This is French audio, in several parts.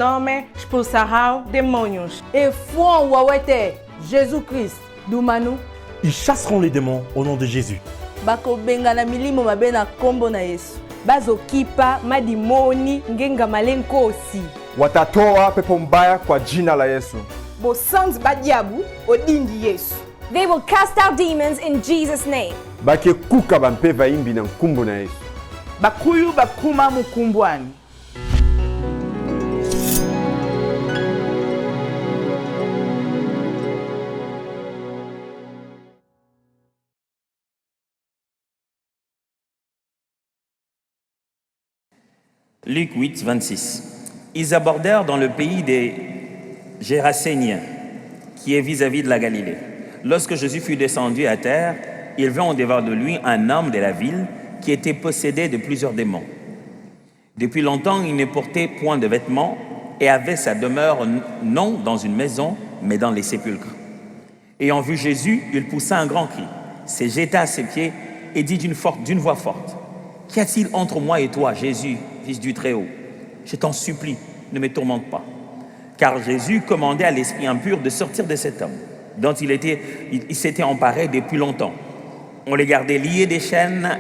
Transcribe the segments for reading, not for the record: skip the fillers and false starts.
nome expulsarão demônios. E fuon wawete Jésus Christ dumanu. Ils chasseront les démons au nom de Jésus. Bakobenga na milimo mabe na kombo na Yesu. Bazokipa madimoni ngenga malenkosi. Watatoa pepo mbaya kwa jina la Yesu. Bosanzi badiabu odingi Yesu. They will cast out demons in Jesus' name. Bakekuka bampe vaimbi na nkumbu na Yesu. Bakuyu bakuma mukumbwani. Luc 8, 26. Ils abordèrent dans le pays des Géraséniens, qui est vis-à-vis de la Galilée. Lorsque Jésus fut descendu à terre, il vint au-devant de lui un homme de la ville qui était possédé de plusieurs démons. Depuis longtemps, il ne portait point de vêtements et avait sa demeure non dans une maison, mais dans les sépulcres. Ayant vu Jésus, il poussa un grand cri, se jeta à ses pieds et dit d'une voix forte, « Qu'y a-t-il entre moi et toi, Jésus, Fils du Très-Haut? Je t'en supplie, ne me tourmente pas. » Car Jésus commandait à l'esprit impur de sortir de cet homme, dont il s'était emparé depuis longtemps. On les gardait liés des chaînes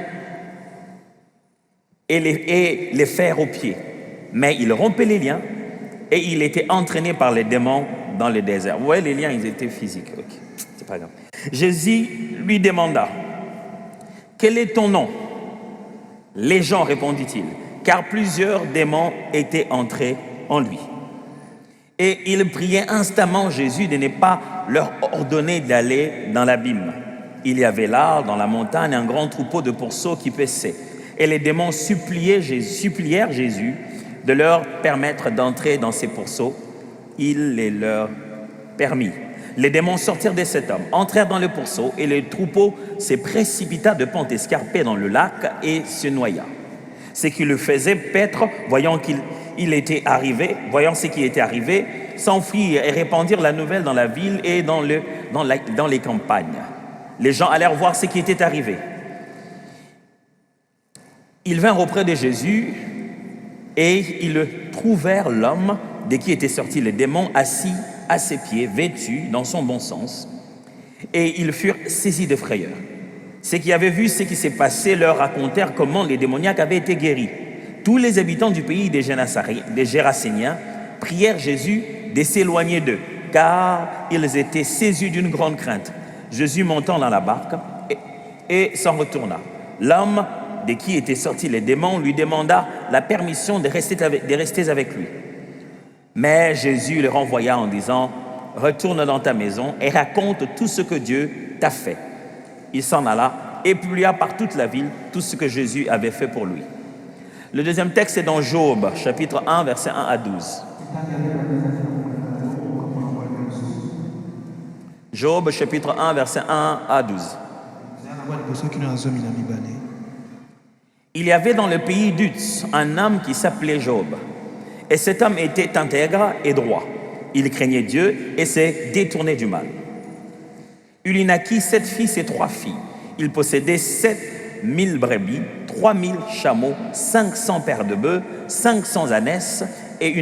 et les fers aux pieds. Mais il rompait les liens et il était entraîné par les démons dans le désert. Vous voyez, les liens, ils étaient physiques. Ok, c'est pas grave. Jésus lui demanda, « Quel est ton nom ?» « Légion, répondit-il, car plusieurs démons étaient entrés en lui. Et il priait instamment Jésus de ne pas leur ordonner d'aller dans l'abîme. Il y avait là, dans la montagne, un grand troupeau de pourceaux qui paissaient. Et les démons supplièrent Jésus de leur permettre d'entrer dans ces pourceaux. Il les leur permit. Les démons sortirent de cet homme, entrèrent dans le pourceau, et le troupeau se précipita de pente escarpée dans le lac et se noya. Ce qui le faisait paître, voyant ce qui était arrivé, s'enfuirent et répandirent la nouvelle dans la ville et dans les campagnes. Les gens allèrent voir ce qui était arrivé. Ils vinrent auprès de Jésus et ils trouvèrent l'homme de qui étaient sortis les démons assis à ses pieds, vêtu dans son bon sens, et ils furent saisis de frayeur. Ceux qui avaient vu ce qui s'est passé leur racontèrent comment les démoniaques avaient été guéris. Tous les habitants du pays des Géraséniens prièrent Jésus de s'éloigner d'eux, car ils étaient saisis d'une grande crainte. Jésus montant dans la barque et s'en retourna. L'homme de qui étaient sortis les démons lui demanda la permission de rester avec lui. Mais Jésus le renvoya en disant, « Retourne dans ta maison et raconte tout ce que Dieu t'a fait. » Il s'en alla et publia par toute la ville tout ce que Jésus avait fait pour lui. Le deuxième texte est dans Job, chapitre 1, versets 1 à 12. Job, chapitre 1, versets 1 à 12. Il y avait dans le pays d'Uz un homme qui s'appelait Job. Et cet homme était intègre et droit. Il craignait Dieu et s'est détourné du mal. Il y naquit 7 fils et 3 filles. Il possédait 7000 brebis, 3000 chameaux, 500 paires de bœufs, 500 ânesses et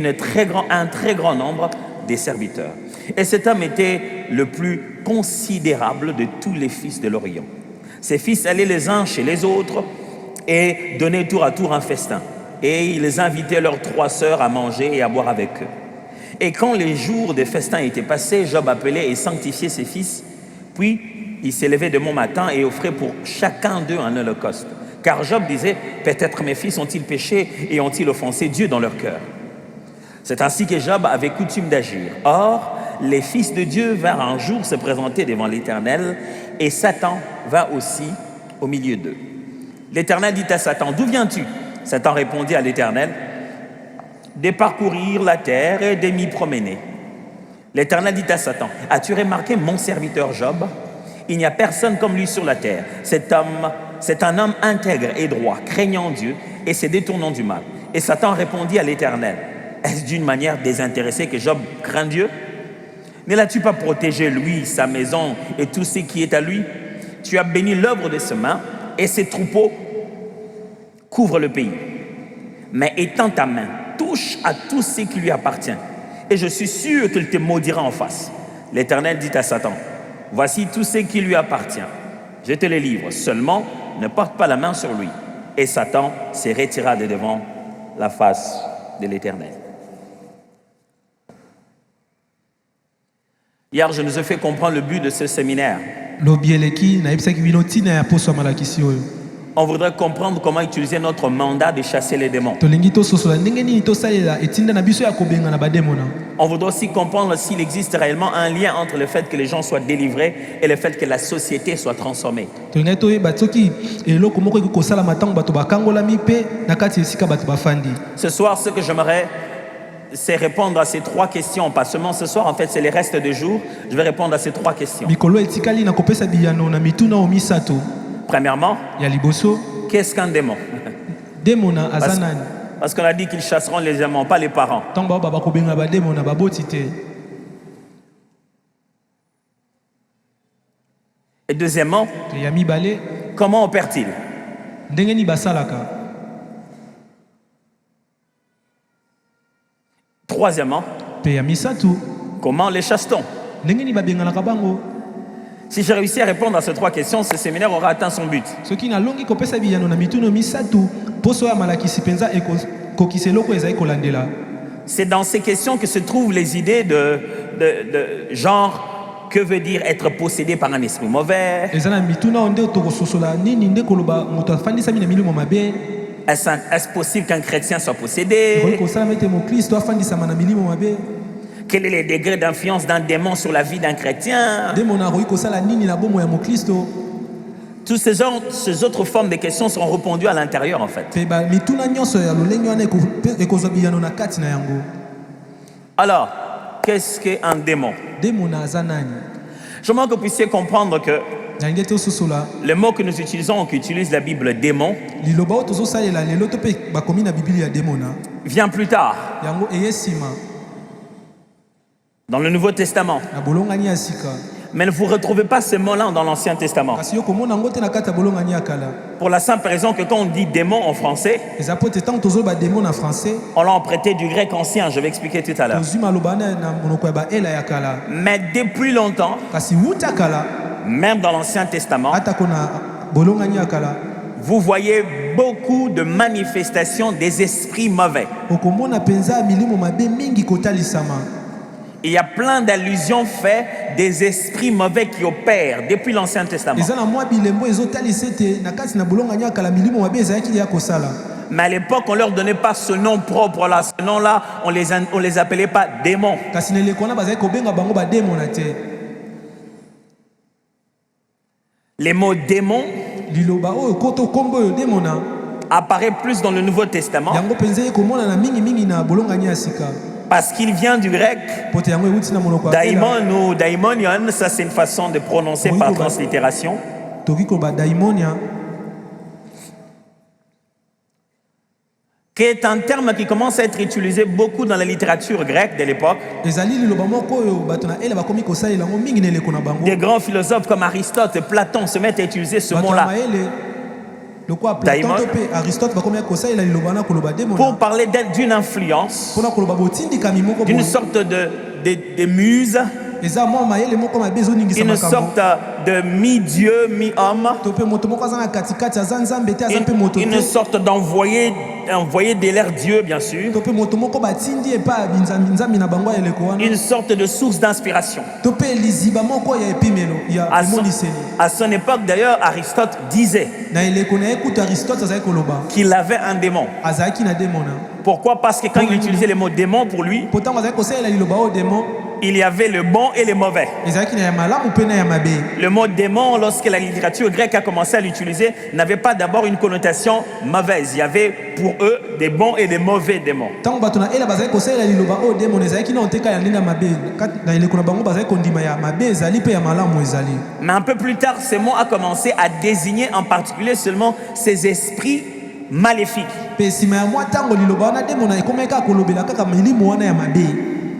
un très grand nombre de serviteurs. Et cet homme était le plus considérable de tous les fils de l'Orient. Ses fils allaient les uns chez les autres et donnaient tour à tour un festin. Et ils invitaient leurs 3 sœurs à manger et à boire avec eux. Et quand les jours des festins étaient passés, Job appelait et sanctifiait ses fils. Puis il s'élevait de bon matin et offrait pour chacun d'eux un holocauste. Car Job disait, peut-être mes fils ont-ils péché et ont-ils offensé Dieu dans leur cœur. C'est ainsi que Job avait coutume d'agir. Or, les fils de Dieu vinrent un jour se présenter devant l'Éternel et Satan vint aussi au milieu d'eux. L'Éternel dit à Satan, « D'où viens-tu » Satan répondit à l'Éternel, « De parcourir la terre et de m'y promener. » L'Éternel dit à Satan, « As-tu remarqué mon serviteur Job? Il n'y a personne comme lui sur la terre. C'est un homme intègre et droit, craignant Dieu et se détournant du mal. » Et Satan répondit à l'Éternel, « Est-ce d'une manière désintéressée que Job craint Dieu? Ne l'as-tu pas protégé, lui, sa maison et tout ce qui est à lui? Tu as béni l'œuvre de ses mains et ses troupeaux couvrent le pays. Mais étends ta main, touche à tout ce qui lui appartient. Et je suis sûr qu'il te maudira en face. L'Éternel dit à Satan, voici tout ce qui lui appartient. Je te le livre. Seulement, ne porte pas la main sur lui. Et Satan se retira de devant la face de l'Éternel. Hier, je nous ai fait comprendre le but de ce séminaire. On voudrait comprendre comment utiliser notre mandat de chasser les démons. On voudrait aussi comprendre s'il existe réellement un lien entre le fait que les gens soient délivrés et le fait que la société soit transformée. Ce soir, ce que j'aimerais, c'est répondre à ces trois questions. Pas seulement ce soir, en fait, c'est les restes du jour. Je vais répondre à ces trois questions. Premièrement, qu'est-ce qu'un démon? Parce qu'on a dit qu'ils chasseront les démons, pas les parents. Et deuxièmement, comment opère-t-il? Troisièmement, comment les chasse-t-on? Si j'ai réussi à répondre à ces trois questions, ce séminaire aura atteint son but. C'est dans ces questions que se trouvent les idées de genre, que veut dire être possédé par un esprit mauvais? Est-ce possible qu'un chrétien soit possédé? Quel est le degré d'influence d'un démon sur la vie d'un chrétien? Toutes ces autres formes de questions seront répondues à l'intérieur en fait. Alors, qu'est-ce qu'un démon? J'aimerais que vous puissiez comprendre que le mot que nous utilisons, qu'utilise la Bible, démon, vient plus tard. Dans le Nouveau Testament. Mais ne vous retrouvez pas ce mot-là dans l'Ancien Testament. Pour la simple raison que quand on dit démon en français, on l'a emprunté du grec ancien, je vais expliquer tout à l'heure. Mais depuis longtemps, même dans l'Ancien Testament, vous voyez beaucoup de manifestations des esprits mauvais. Il y a plein d'allusions faites des esprits mauvais qui opèrent depuis l'Ancien Testament. Mais à l'époque, on ne leur donnait pas ce nom propre-là. Ce nom-là, on les appelait pas démons. Les mots démon apparaît plus dans le Nouveau Testament. Parce qu'il vient du grec daimon ou daimonion, ça c'est une façon de prononcer par translittération. Qui est un terme qui commence à être utilisé beaucoup dans la littérature grecque de l'époque. Des grands philosophes comme Aristote et Platon se mettent à utiliser ce mot-là. Daimon, pour parler d'une influence, d'une sorte de muse, une sorte de mi-dieu, mi-homme, une sorte d'envoyé de l'air Dieu, bien sûr, une sorte de source d'inspiration. À son époque, d'ailleurs, Aristote disait qu'il avait un démon. Pourquoi? Parce que quand il utilisait le mot démon pour lui, il y avait le bon et le mauvais. Le mot démon, lorsque la littérature grecque a commencé à l'utiliser, n'avait pas d'abord une connotation mauvaise. Il y avait pour eux des bons et des mauvais démons. Mais un peu plus tard, ce mot a commencé à désigner en particulier seulement ces esprits maléfiques.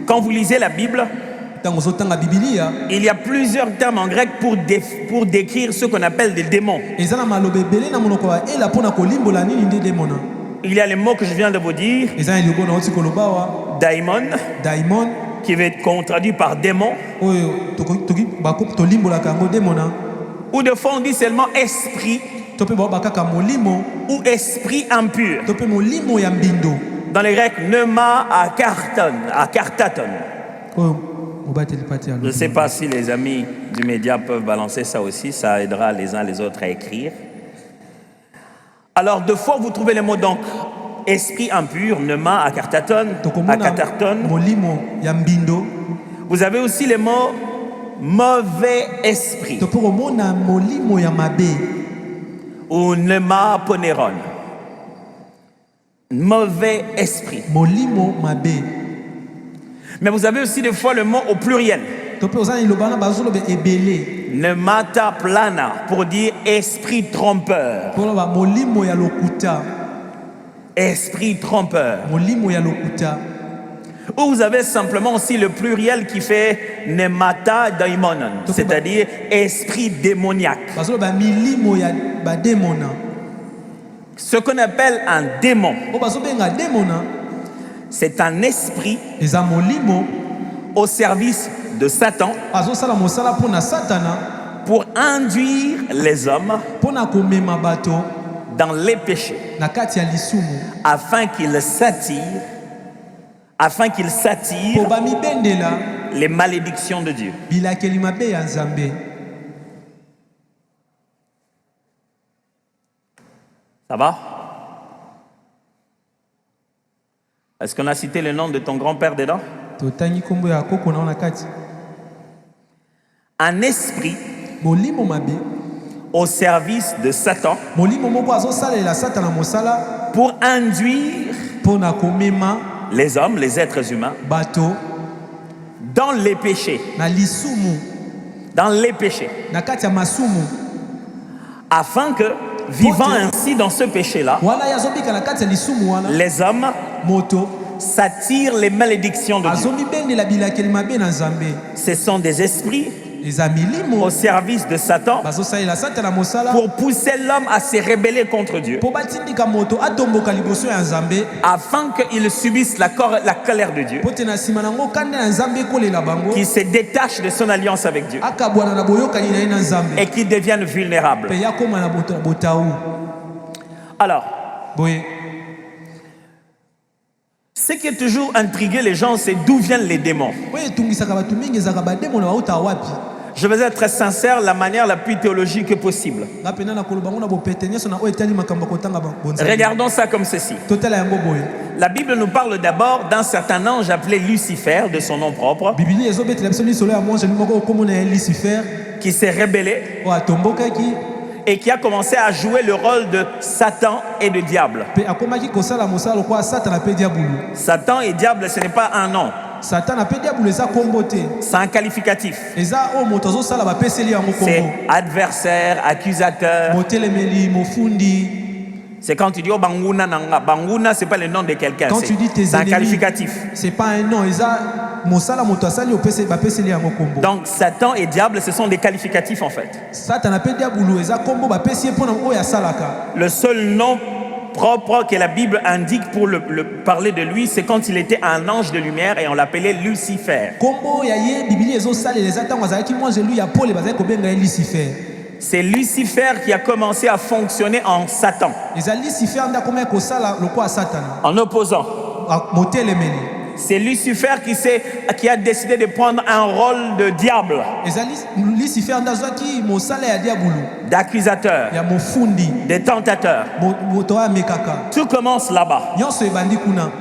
Quand vous lisez la Bible, il y a plusieurs termes en grec pour décrire ce qu'on appelle des démons. il y a les mots que je viens de vous dire, eza eloko na oti koloba wa daimon, daimon qui veut être traduit par démon, oyo tolimbolaka yango demona ou de fois on dit seulement esprit to mpe baoba kaka molimo ou esprit impur. to mpe molimo ya mbindo Dans les Grecs, pneuma akartaton. oyo mobateli pati ya Je ne sais pas si les amis du média peuvent balancer ça aussi, ça aidera les uns les autres à écrire. Alors, deux fois, vous trouvez le mot donc esprit impur, pneuma, akartaton. molimo ya mbindo. Vous avez aussi le mot mauvais esprit to mpe komona molimo ya mabe ou pneuma poneron. Mauvais esprit. molimo mabe. Mais vous avez aussi des fois le mot au pluriel. to mpe oza na liloba wana bazoloba ebele Pneumata plana pour dire esprit trompeur. mpo loba molimo ya lokuta. Esprit trompeur. molimo ya lokuta. Ou vous avez simplement aussi le pluriel qui fait pneumata daimonon, c'est-à-dire esprit démoniaque. bazoloba milimo ya bademona. Ce qu'on appelle un démon, o bazobenga demona c'est un esprit eza molimo au service de Satan azosala mosala mpo na satana pour induire les hommes mpo na komema bato dans les péchés, na kati ya lisumu afin qu'ils s'attirent mpo bamibendela les malédictions de Dieu. bilakeli mabe ya nzambe. Ça va? Est-ce qu'on a cité le nom de ton grand-père dedans? totangi nkombo ya koko na yo na kati. Un esprit molimo mabe au service de Satan molimo moko azosalela satana mosala pour induire mpo na komema les hommes, les êtres humains, bato dans les péchés, na lisumu na kati ya masumu afin que, vivant ainsi dans ce péché-là, wana ye azobika na kati ya lisumu wana les hommes moto s'attirent les malédictions de Dieu. azomibendela bilakeli mabe na nzambe. Ce sont des esprits eza milimo au service de Satan bazosalela satana mosala pour pousser l'homme à se rebeller contre Dieu, mpo batindika moto atomboka liboso ya nzambe afin qu'il subisse la colère de Dieu, mpo te na nsima nango kanda ya nzambe ekolela bango qu'il se détache de son alliance avec Dieu akabwana na boyokani na ye na nzambe et qu'il devienne vulnérable. mpe ya koma na botau. Alors, boye ce qui est toujours intrigué les gens, c'est d'où viennent les démons. oyo etungisaka bato mingi ezalaka bademona bauta wapi. Je vais être très sincère, la manière la plus théologique que possible. nga pena na koloba ngo na bopete nyonso na oyo etali makambo ya kotanga bonzambe. Regardons ça comme ceci. totala yango boye. La Bible nous parle d'abord d'un certain ange appelé Lucifer, de son nom propre, bibili ezobetela biso lisolo ya mwangeli moko okombo na ye lucifer qui s'est rebellé oyo atombokaki et qui a commencé à jouer le rôle de Satan et de diable. mpe akomaki kosala mosala lokola satana mpe diabulu. Satan et diable, ce n'est pas un nom, satana mpe diabulu eza kombo te, c'est un qualificatif. eza oyo moto azosala bapeseli yango C'est kombo. adversaire, accusateur. motelemeli mofundi. C'est quand tu dis oh Banguna Nanga. Banguna, c'est pas le nom de quelqu'un, Quand tu dis tes c'est un ennemis, qualificatif. c'est pas un nom, eza mosala moto asali bapeseli yango kombo. Donc Satan et diable, ce sont des qualificatifs en fait. satana mpe diabulu eza kombo bapesi ye mpona oyo asalaka. Le seul nom propre que la Bible indique pour parler de lui, c'est quand il était un ange de lumière et on l'appelait Lucifer. kombo ya ye bibili ezosalela eza ntango azalaki mwangelu ya pole bazali kobenga ye lucifer. C'est Lucifer qui a commencé à fonctionner en Satan, eza lucifer nde akomaki kosala lokola satana en opposant. motelemeli. C'est Lucifer qui a décidé de prendre un rôle de diable, eza lucifer nde azwaki mosala ya diabulu d'accusateur, ya mofundi de tentateur. moto oyo amekaka. Tout commence là-bas. nyonso ebandi kuna.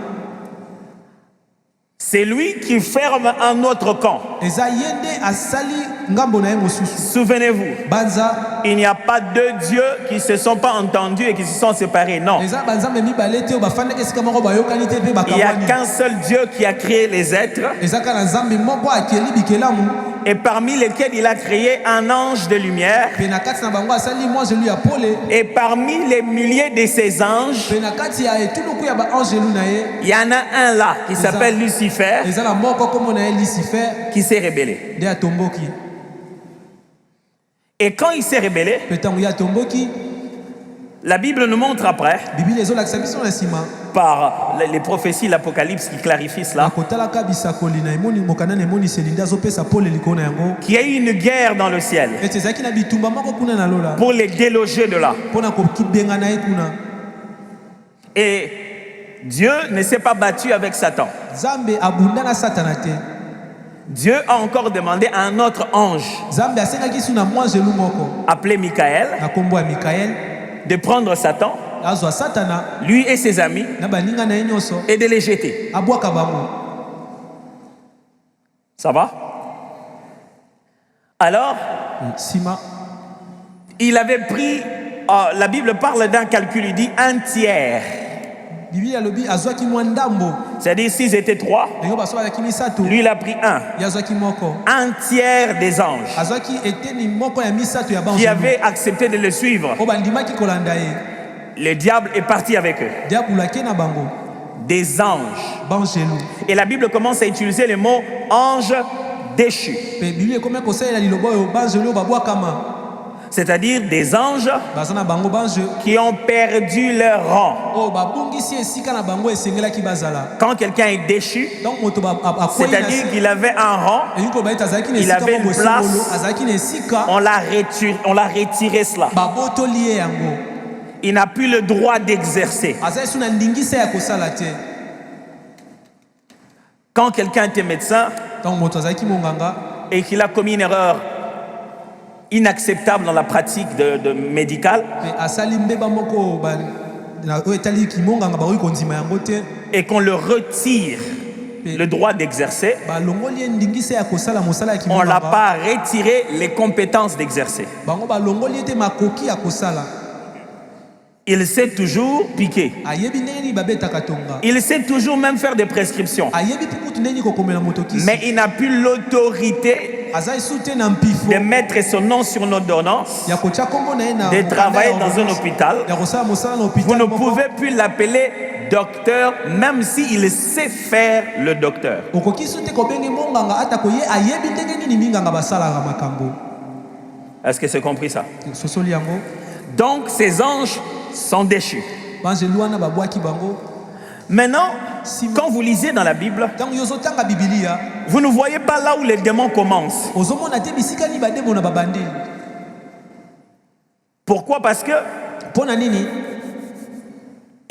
C'est lui qui ferme un autre camp. eza ye nde asali ngambo na ye mosusu. Souvenez-vous, banza il n'y a pas deux dieux qui ne se sont pas entendus et qui se sont séparés. Non. eza banzambe mibale te oyo bafandaki esika moko bayokani te mpe Il n'y a bakabwani. qu'un seul Dieu qui a créé les êtres eza kaka na nzambe moko akeli bikelamu et parmi lesquels il a créé un ange de lumière. mpe na kati na bango asali mwangelu ya pole Et parmi les milliers de ces anges, mpe na kati ya etuluku ya baangelu na ye il y en a un là qui s'appelle Lucifer eza na moko kombo na ye lucifer qui s'est rébellé. nde atomboki. Et quand il s'est rébellé, mpe ntango ye atomboki La Bible nous montre après, Bible ezolakisa biso na nsima par les prophéties, l'Apocalypse qui clarifient cela, akotalaka bisakoli na emoni mokanda na emoniseli nde azopesa pole likolo na yango qu'il y a eu une guerre dans le ciel ete ezalaki na bitumba moko kuna na lola pour les déloger de là. mpona kokibengana ye kuna. Et Dieu ne s'est pas battu avec Satan. Nzambe abunda na satana te. Dieu a encore demandé à un autre ange, Nzambe asengaki su na mwa zelu moko appelé Michael, na kombo ya Mikael de prendre Satan, azwa satana lui et ses amis, na baninga na ye nyonso et de les jeter. abwaka bango. Ça va? Alors, Nsima il avait pris, la Bible parle d'un calcul, il dit un tiers. Bible alobi azwaki mwa ndambo C'est-à-dire s'ils étaient 3, yango baso bazalaki misato lui il a pris un. ye azwaki moko Un tiers des anges azwaki eteni moko ya misato ya qui banzelu avaient accepté de le suivre. oyo bandimaki kolanda ye. Le diable est parti avec eux. diabulu ake na bango Des anges. banzelu Et la Bible commence à utiliser le mot ange déchu. mpe Bible ekomi kosalela liloba oyo banzelu oyo babwakama C'est-à-dire des anges baza na bango banze qui ont perdu leur rang. oyo babungisi esika na bango esengelaki bazala. Quand quelqu'un est déchu, donc moto akwei na c'est-à-dire qu'il avait un rang, elingi koloba ete azalaki na Il esika avait une moko place. esengolo azalaki na esika on l'a retiré cela. babotoli ye yango Il n'a plus le droit d'exercer. azali su na ndingisa ya kosala te. Quand quelqu'un était médecin donc moto azalaki monganga et qu'il a commis une erreur inacceptable dans la pratique de médicale mpe asali mbeba moko oyo etali kimonganga bakoki kondima yango te et qu'on le retire le droit d'exercer, balongoli ye ndingisa ya kosala mosala ya on ne l'a kimonganga pas retiré les compétences d'exercer. bango balongoli ye te makoki ya kosala. Il sait toujours piquer. ayebi ndenge nini babetaka tonga Il sait toujours même faire des prescriptions. ayebi mpe kutu ndenge nini kokomela moto kisi Mais il n'a plus l'autorité aza esu te na mpifo de mettre son nom sur une ordonnance, ya kotia kombo na ye na de mokanda travailler ya dans un ordonnance, hôpital. ya kosala mosala na Vous hôpital ne moko. pouvez plus l'appeler docteur, même s'il sait faire le docteur. okoki su te kobenge monganga atako ye ayebi ndenge nini minganga basalaka makambo. Est-ce que c'est compris ça? sosoli yango Donc ces anges sont déchus. banzelu wana babwaki bango. Maintenant, quand vous lisez dans la Bible, ntango yo ozotanga bibilia vous ne voyez pas là où les démons commencent. ozomona te bisika nini bademo na babandi. Pourquoi? Parce que mpo na nini?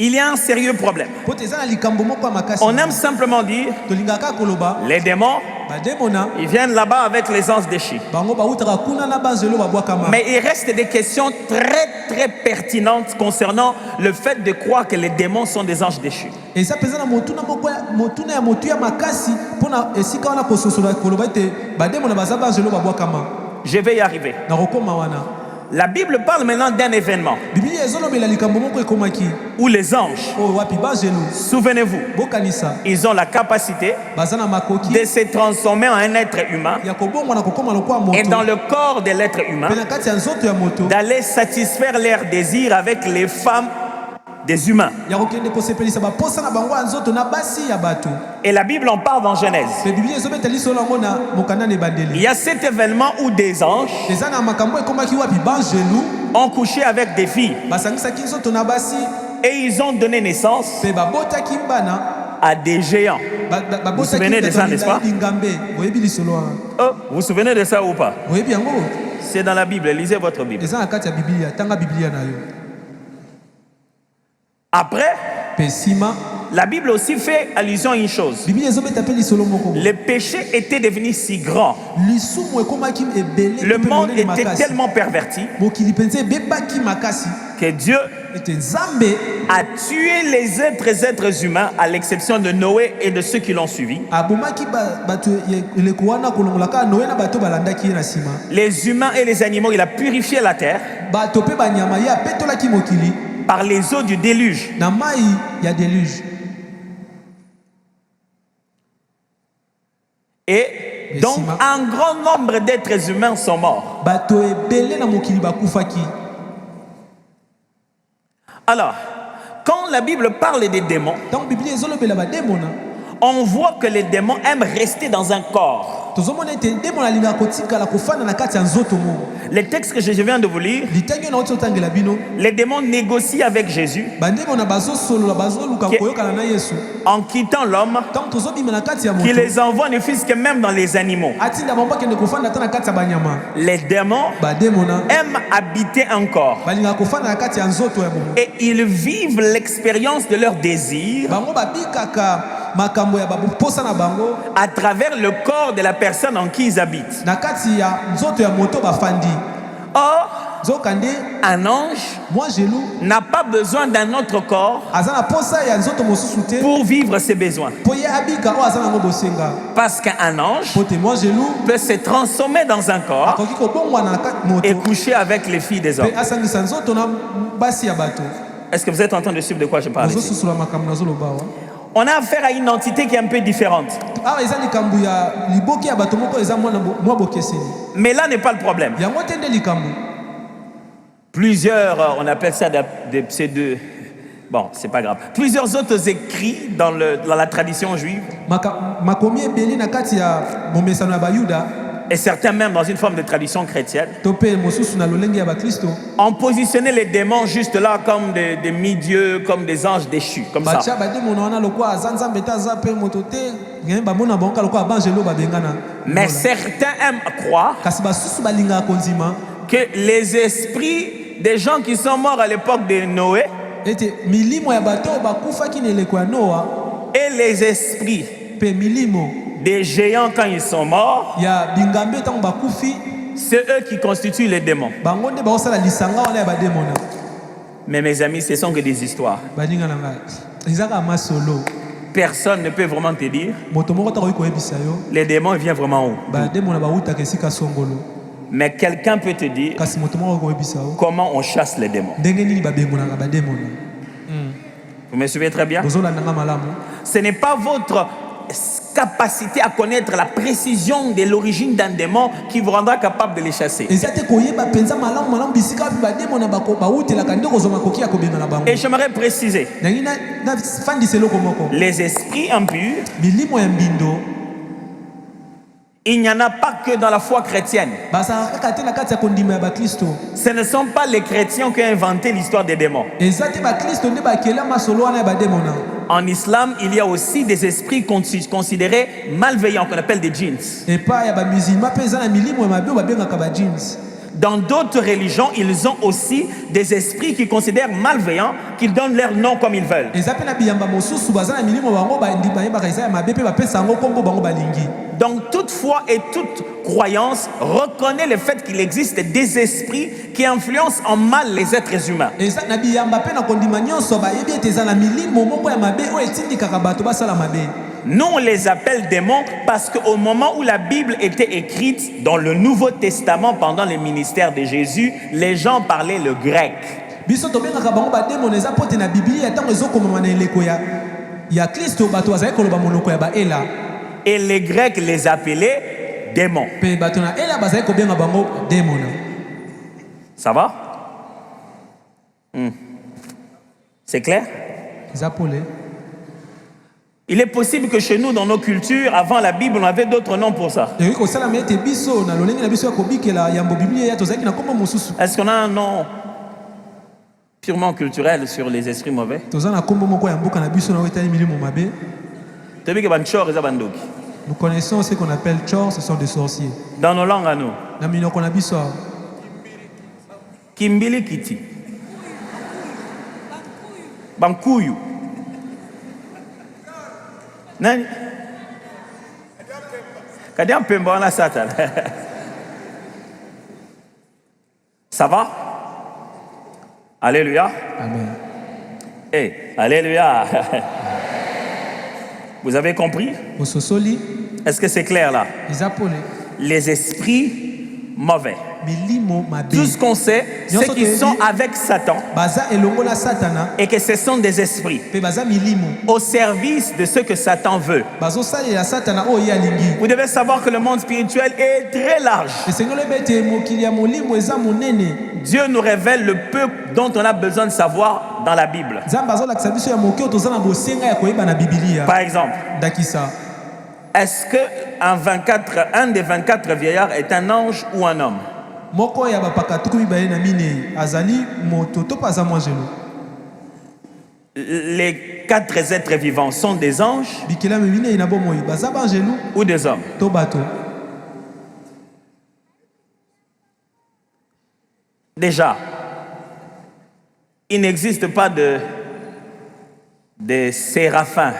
il y a un sérieux problème. po te eza na likambo moko ya makasi. On aime simplement dire tolingaka koloba les démons, bademona ils viennent là-bas avec les anges déchus. bango bautaka kuna na banzelu babwakama. Mais il reste des questions très pertinentes concernant le fait de croire que les démons sont des anges déchus. eza mpenza na motuna moko motuna ya motu ya makasi mpona esika wana kososola koloba ete bademona baza banzelu babwakama. Je vais y arriver. na kokoma wana La Bible parle maintenant d'un événement bibilia ezolobela likambo moko ekomaki où les anges, oyo wapi banzelu souvenez-vous, bokanisa ils ont la capacité baza na makoki de se transformer en un être humain ya kobongwa na kokoma lokola moto et dans le corps de l'être humain, mpe na kati ya nzoto ya moto d'aller satisfaire leurs désirs avec les femmes des humains. ya kokende kosepelisa baposa na bango ya nzoto na basi ya bato. Et la Bible en parle dans Genèse. mpe bibilia ezobeta lisolo yango na mokanda na Il ebandeli. y a cet événement où des anges eza na makambo ekomaki wapi banzelu ont couché avec des filles basangisaki nzoto na basi et ils ont donné naissance mpe babotaki mbana à des géants. Vous souvenez de ça, n'est-ce pas? bingambe. oyebi lisolo wana Oh, vous vous souvenez de ça ou pas? oyebi yango C'est dans la Bible, lisez votre Bible. eza na kati ya bibilia tanga bibilia na yo. Après, mpe nsima la Bible aussi fait allusion à une chose. bibilia ezobeta mpe lisolo moko Le péché était devenu si grand, lisumu ekomaki ebele le mpe monde monene était makasi. tellement perverti mokili mpenza ebebaki makasi que Dieu ete nzambe a tué les êtres humains à l'exception de Noé et de ceux qui l'ont suivi. abomaki bato eleko wana kolongola kaka noe na bato balandaki ye na nsima. Les humains et les animaux, il a purifié la terre bato mpe banyama ye apetolaki mokili par les eaux du déluge. na mai ya deluge. Et donc un grand nombre d'êtres humains sont morts. bato ebele na mokili bakufaki. Alors, quand la Bible parle des démons, ntango bibilia ezolobela bademona on voit que les démons aiment rester dans un corps. tozomona ete ndemo alingaka kotikala kofanda na kati ya nzoto moko. Les textes que je viens de vous lire, litangi nauti otangela bino les démons négocient avec Jésus bandemo na bazosolola bazoluka Ke- koyokana na Yesu en quittant l'homme ntango tozobima na kati ya qui moto les envoie ne fût-ce que même dans les animaux. atinda bango bakende kofanda ata na kati ya banyama. Les démons bademona aiment habiter un corps balingaka kofanda na kati ya nzoto ya bomo et ils vivent l'expérience de leur désir bango babikaka makambo ya baposa na bango à travers le corps de la personne en qui ils habitent. na kati ya nzoto ya moto bafandi. Or, nzokande un ange mwa jelu n'a pas besoin d'un autre corps aza na posa ya nzoto mosusu te pour vivre ses besoins. mpo ye abika oyo aza nango bosenga. Parce qu'un ange po te mwa jelu peut se transformer dans un corps akoki kobongwana na kati moto et coucher avec les filles des hommes. mpe asangisa nzoto na basi ya bato. Est-ce que vous êtes en train de suivre de quoi je parle ici? ozosusula makambo nazoloba awa. On a affaire à une entité qui est un peu différente. awa eza likambo ya liboki ya bato moko eza mwa bokeseni. Mais là n'est pas le problème. yango te nde likambo. Plusieurs, on appelle ça des pseudo... Bon, c'est pas grave. Plusieurs autres écrits dans la tradition juive, makomi ebele na kati ya bomesano ya bayuda et certains même dans une forme de tradition chrétienne, to mpe mosusu na lolenge ya bakristo ont positionné les démons juste là comme des demi-dieux, comme des anges déchus, comme ça. batia bademona wana lokwa aza nzambe te aza mpe moto te ngai bamona bango kaka lokwa bangelo babengana. Mais certains aiment croire kasi basusu balingaka kondima que les esprits des gens qui sont morts à l'époque de Noé ete milimo ya bato oyo bakufaki na eleko ya noa et les esprits mpe milimo des géants quand ils sont morts, ya bingambe ntango bakufi c'est eux qui constituent les démons. bango nde baosala lisanga wana ya bademona. Mais mes amis, ce sont que des histoires. baninga na ngai ezaka masolo. Personne ne peut vraiment te dire moto moko takoki koyebisa yo les démons viennent vraiment où. bademona bautaka esika songolo. Mais quelqu'un peut te dire kasi moto moko koyebisa yo comment on chasse les démons. ndenge nini babengonaka bademona. Vous me suivez très bien? bozolandanga malamu. Ce n'est pas votre capacité à connaître la précision de l'origine d'un démon qui vous rendra capable de les chasser. eza te koyeba mpenza malamu malamu bisika wapi bademona bautelaka nde kozwa makoki ya kobengana bango. Et j'aimerais préciser, nangi nafandisa eloko moko. les esprits impurs, milimo ya mbindo il n'y en a pas que dans la foi chrétienne. bazalaka kaka te na kati ya kondima ya bakristo. Ce ne sont pas les chrétiens qui ont inventé l'histoire des démons. eza te bakristo nde bakela masolo wana ya bademona. En islam, il y a aussi des esprits considérés malveillants, qu'on appelle des djinns. epai ya bamisilma mpe eza na milimo ya mabe oyo babengaka bajins. Dans d'autres religions, ils ont aussi des esprits qui considèrent malveillants, qu'ils donnent leur nom comme ils veulent. eza mpe na biyamba mosusu baza na milimo bango bayebaka eza ya mabe mpe bapesa yango nkombo bango balingi. Donc toute foi et toute croyance reconnaît le fait qu'il existe des esprits qui influencent en mal les êtres humains. eza na biyamba mpe na kondima nyonso bayebi ete eza na milimo moko ya mabe oyo etindikaka bato basala mabe. Nous, on les appelle démons parce qu'au moment où la Bible était écrite dans le Nouveau Testament, pendant le ministère de Jésus, les gens parlaient le grec. biso tobengaka bango bademona eza mpo te na biblia ntango ezokomama na eleko ya kristo bato bazali koloba monoko ya baela. Et les Grecs les appelaient démons. mpe bato na ela bazali kobenga bango demona. Ça va? C'est clair? eza pole. Il est possible que chez nous, dans nos cultures, avant la Bible, on avait d'autres noms pour ça. ekoki kosalama ete biso na lolenge na biso ya kobikela yambo biblia ya tozalaki na nkombo mosusu. Est-ce qu'on a un nom purement culturel sur les esprits mauvais? toza na nkombo moko ya mboka na biso na oyo etali milimo mabe. Nous connaissons ce qu'on appelle chors, ce sont des sorciers. Dans nos langues à nous. Na minoko na biso Kimbili kiti. Bankuyu. Nani? Kadia Pemba wana Satan. Ça va? Alléluia. Amen. Eh, alléluia. Vous avez compris? Ososoli. Est-ce que c'est clair là? Isapole. Les esprits mauvais. Milimo mabe. Tout ce qu'on sait, c'est qu'ils sont avec Satan baza elongola Satana. Et que ce sont des esprits Pe baza milimo. au service de ce que Satan veut. Bazo sali la Satana o ya lingi. Vous devez savoir que le monde spirituel est très large. Esengolo bete mokili ya molimo eza monene. Dieu nous révèle le peu dont on a besoin de savoir dans la Bible. Zamba zo la kisabiso ya moki otoza na bosenga ya koyeba na Biblia. Par exemple, Dakisa. Est-ce qu'un des 24 vieillards est un ange ou un homme? moko ya bapaka tukumi baye na minei azali moto to pas anjelu. Les 4 êtres vivants sont des anges Bikela minei na bomoi baza ba anjelu ou des hommes? to bato. Déjà, il n'existe pas de séraphins,